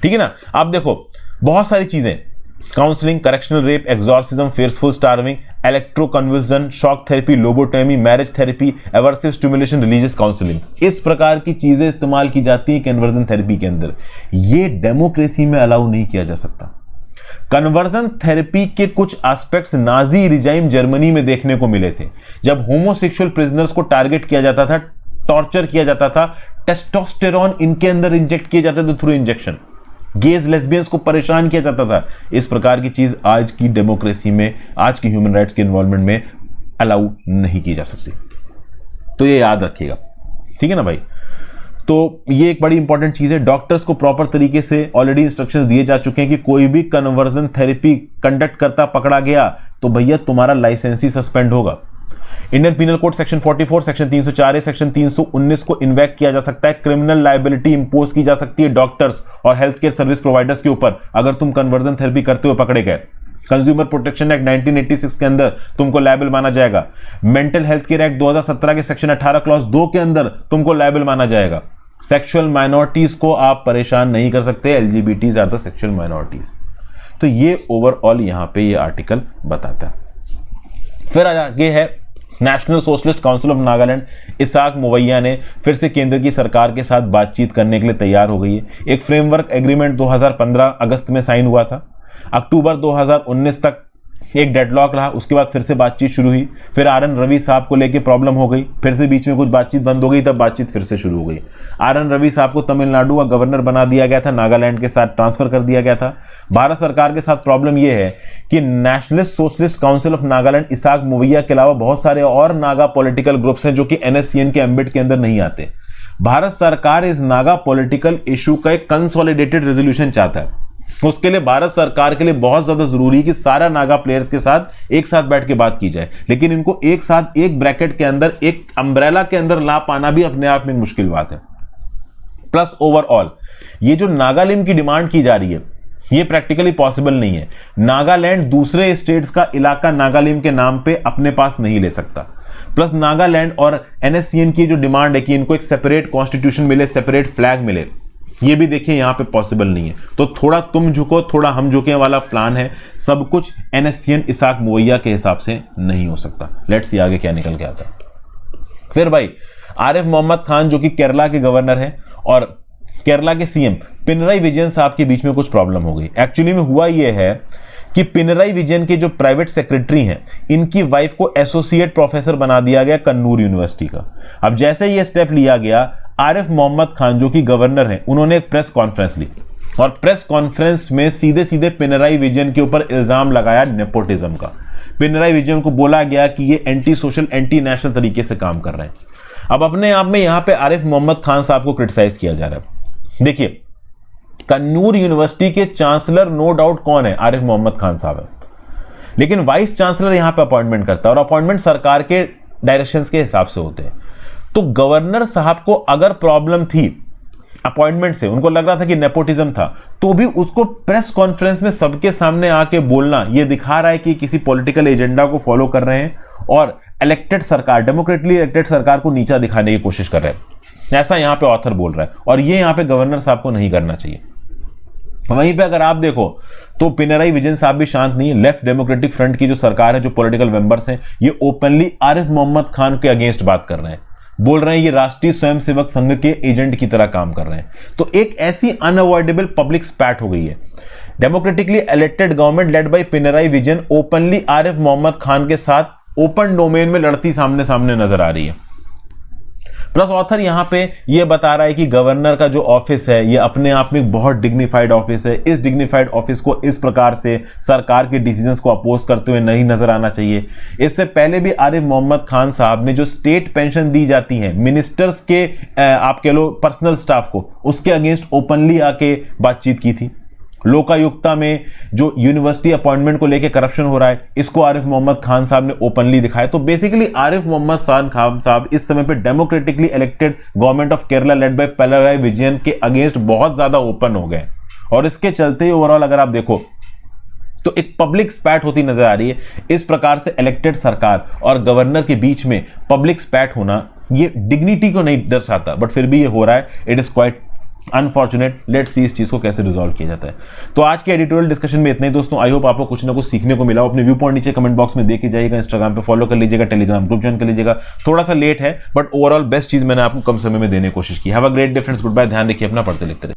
Speaker 1: ठीक है ना। आप देखो बहुत सारी चीजें, counselling, correctional rape, exorcism, fearful starving, electroconvulsion, shock therapy, lobotomy, marriage therapy, aversive stimulation, religious counselling, इस प्रकार की चीजें इस्तेमाल की जाती है कन्वर्जन थेरेपी के अंदर। ये डेमोक्रेसी में अलाउ नहीं किया जा सकता। कन्वर्जन थेरेपी के कुछ एस्पेक्ट्स नाजी रिजाइम जर्मनी में देखने को मिले थे, जब होमोसेक्सुअल प्रिजनर्स को टारगेट किया जाता था, टॉर्चर किया जाता था, टेस्टोस्टेरॉन इनके अंदर इंजेक्ट किए जाते थे थ्रू इंजेक्शन, गेज लेस्बियंस को परेशान किया जाता था। इस प्रकार की चीज आज की डेमोक्रेसी में, आज की ह्यूमन राइट्स के इन्वॉल्वमेंट में अलाउ नहीं की जा सकती। तो ये याद रखिएगा, ठीक है ना भाई। तो ये एक बड़ी इंपॉर्टेंट चीज है। डॉक्टर्स को प्रॉपर तरीके से ऑलरेडी इंस्ट्रक्शंस दिए जा चुके हैं कि कोई भी कन्वर्जन थेरेपी कंडक्ट करता पकड़ा गया तो भैया तुम्हारा लाइसेंस ही सस्पेंड होगा। Indian penal code section 44, section 304 section 319 को इन्वेक्ट किया जा सकता है। क्रिमिनल लायबिलिटी इंपोज की जा सकती है डॉक्टर्स और हेल्थ केयर सर्विस प्रोवाइडर्स के ऊपर अगर तुम कन्वर्जन थेरेपी करते हुए पकड़े गए। कंज्यूमर प्रोटेक्शन एक्ट 1986 के अंदर तुमको लायबल माना जाएगा। मेंटल हेल्थ केयर एक्ट 2017 के सेक्शन 18 क्लॉज 2 के अंदर तुमको लायबल माना जाएगा। सेक्सुअल माइनॉरिटीज को आप परेशान नहीं कर सकते, एलजीबीटीज आर द सेक्सुअल माइनॉरिटीज। तो ये ओवरऑल यहां पे ये आर्टिकल बताता है। फिर आगे है national socialist council of Nagaland. Isak Muivah ने फिर से केंद्र की सरकार के साथ बातचीत करने के लिए तैयार हो गई है। एक फ्रेमवर्क एग्रीमेंट 2015 अगस्त में साइन हुआ था। अक्टूबर 2019 तक एक डेडलॉक रहा, उसके बाद फिर से बातचीत शुरू हुई। फिर आर.एन. रवि साहब को लेके प्रॉब्लम हो गई, फिर से बीच में कुछ बातचीत बंद हो गई, तब बातचीत फिर से शुरू हो गई। आर.एन. रवि साहब को तमिलनाडु का गवर्नर बना दिया गया था, नागालैंड के साथ ट्रांसफर कर दिया गया था। भारत सरकार के साथ प्रॉब्लम यह है कि nationalist socialist council of Nagaland Isak Muivah के अलावा बहुत सारे और नागा पॉलिटिकल ग्रुप्स हैं जो कि NSCN के एम्बिट के अंदर नहीं आते। भारत सरकार इस नागा पॉलिटिकल इशू का एक कंसोलिडेटेड रेजोल्यूशन चाहता है। उसके लिए भारत सरकार के लिए बहुत ज्यादा जरूरी है कि सारा नागा प्लेयर्स के साथ एक साथ बैठ के बात की जाए, लेकिन इनको एक साथ एक ब्रैकेट के अंदर, एक अम्ब्रेला के अंदर ला पाना भी अपने आप में मुश्किल बात है। प्लस ओवरऑल ये जो नागालिम की डिमांड की जा रही है ये प्रैक्टिकली पॉसिबल नहीं है। नागालैंड दूसरे स्टेट्स का इलाका नागालिम के नाम पे अपने पास नहीं ले सकता। प्लस नागालैंड और NSCN की जो डिमांड है कि इनको एक सेपरेट कॉन्स्टिट्यूशन मिले, सेपरेट फ्लैग मिले, ये भी देखिए यहां पे पॉसिबल नहीं है। तो थोड़ा तुम झुको थोड़ा हम झुके वाला प्लान है। सब कुछ NSCN इसाक मुवैया के हिसाब से नहीं हो सकता। लेट्स सी आगे क्या निकल के आता है। फिर भाई आरिफ मोहम्मद खान जो कि केरला के गवर्नर हैं और केरला के CM पिनराई विजयन साहब के बीच में कुछ प्रॉब्लम हो गई। एक्चुअली में हुआ यह है कि पिनराई विजयन के जो प्राइवेट सेक्रेटरी हैं इनकी वाइफ को एसोसिएट प्रोफेसर बना दिया गया कन्नूर यूनिवर्सिटी का। अब जैसे ये स्टेप लिया गया, आरिफ मोहम्मद खान जो कि गवर्नर हैं उन्होंने एक प्रेस कॉन्फ्रेंस ली और प्रेस कॉन्फ्रेंस में सीधे सीधे पिनराई विजयन के ऊपर इल्जाम लगाया नेपोटिज्म का। पिनराई विजयन को बोला गया कि ये एंटी सोशल, एंटी नेशनल तरीके से काम कर रहे हैं। अब अपने आप में यहां पे आरिफ मोहम्मद खान साहब को क्रिटिसाइज किया जा रहा है। देखिए कन्नूर यूनिवर्सिटी के चांसलर नो डाउट कौन है, आरिफ मोहम्मद खान साहब है, लेकिन वाइस चांसलर यहां पे अपॉइंटमेंट करता है और अपॉइंटमेंट सरकार के डायरेक्शंस के हिसाब से होते हैं। तो गवर्नर साहब को अगर प्रॉब्लम थी अपॉइंटमेंट से, उनको लग रहा था कि नेपोटिज्म था, तो भी उसको प्रेस कॉन्फ्रेंस में सबके सामने आके बोलना ये दिखा रहा है कि किसी पॉलिटिकल एजेंडा को फॉलो कर रहे हैं और इलेक्टेड सरकार, डेमोक्रेटिकली इलेक्टेड सरकार को नीचा दिखाने की कोशिश कर रहे हैं। ऐसा यहां पे ऑथर बोल रहा है और ये यहां पे गवर्नर साहब को नहीं करना चाहिए। वहीं पे अगर आप देखो तो पिनराई विजयन साहब भी शांत नहीं है। लेफ्ट डेमोक्रेटिक फ्रंट की जो सरकार है, जो पॉलिटिकल मेंबर्स हैं, ये ओपनली आरिफ मोहम्मद खान के अगेंस्ट बात कर रहे हैं, बोल रहे हैं ये राष्ट्रीय स्वयंसेवक संघ के एजेंट की तरह काम कर रहे हैं। तो एक ऐसी अनअवॉइडेबल पब्लिक स्पैट हो गई है। Democratically elected government led by Pinarayi Vijayan openly Arif Mohammad Khan के साथ ओपन डोमेन में लड़ती सामने सामने नजर आ रही है। प्लस ऑथर यहां पे ये बता रहा है कि गवर्नर का जो ऑफिस है ये अपने आप में बहुत डिग्निफाइड ऑफिस है। इस डिग्निफाइड ऑफिस को इस प्रकार से सरकार के डिसीजंस को अपोज करते हुए नहीं नजर आना चाहिए। इससे पहले भी आरिफ मोहम्मद खान साहब ने जो स्टेट पेंशन दी जाती है मिनिस्टर्स के आप कह लो पर्सनल स्टाफ को, उसके अगेंस्ट ओपनली आके बातचीत की थी। लोकायुक्ता में जो यूनिवर्सिटी अपॉइंटमेंट को लेकर करप्शन हो रहा है, इसको आरिफ मोहम्मद खान साहब ने ओपनली दिखाया। तो बेसिकली आरिफ मोहम्मद खान साहब इस समय पे democratically elected government of Kerala lead by Pinarayi Vijayan के अगेंस्ट बहुत ज्यादा ओपन हो गए और इसके चलते ओवरऑल अगर आप देखो तो एक पब्लिक स्पैट होती नजर आ रही है। इस प्रकार से इलेक्टेड सरकार और गवर्नर के बीच में पब्लिक स्पैट होना ये डिग्निटी को नहीं दर्शाता, बट फिर भी ये हो रहा है। It is quite unfortunate. Let's see इस चीज को कैसे रिजॉल्व किया जाता है। तो आज के एडिटोरियल डिस्कशन में इतना ही दोस्तों। आई होप आपको कुछ ना कुछ सीखने को मिला। अपने व्यू पॉइंट नीचे कमेंट बॉक्स में देके जाइएगा, इंस्टाग्राम पे फॉलो कर लीजिएगा, टेलीग्राम ग्रुप ज्वाइन कर लीजिएगा। थोड़ा सा लेट है बट ओवरऑल बेस्ट चीज मैंने आपको कम समय में देने की कोशिश की। Have a great day friends, goodbye, ध्यान रखिए अपना, पढ़ते लिखते रहिए।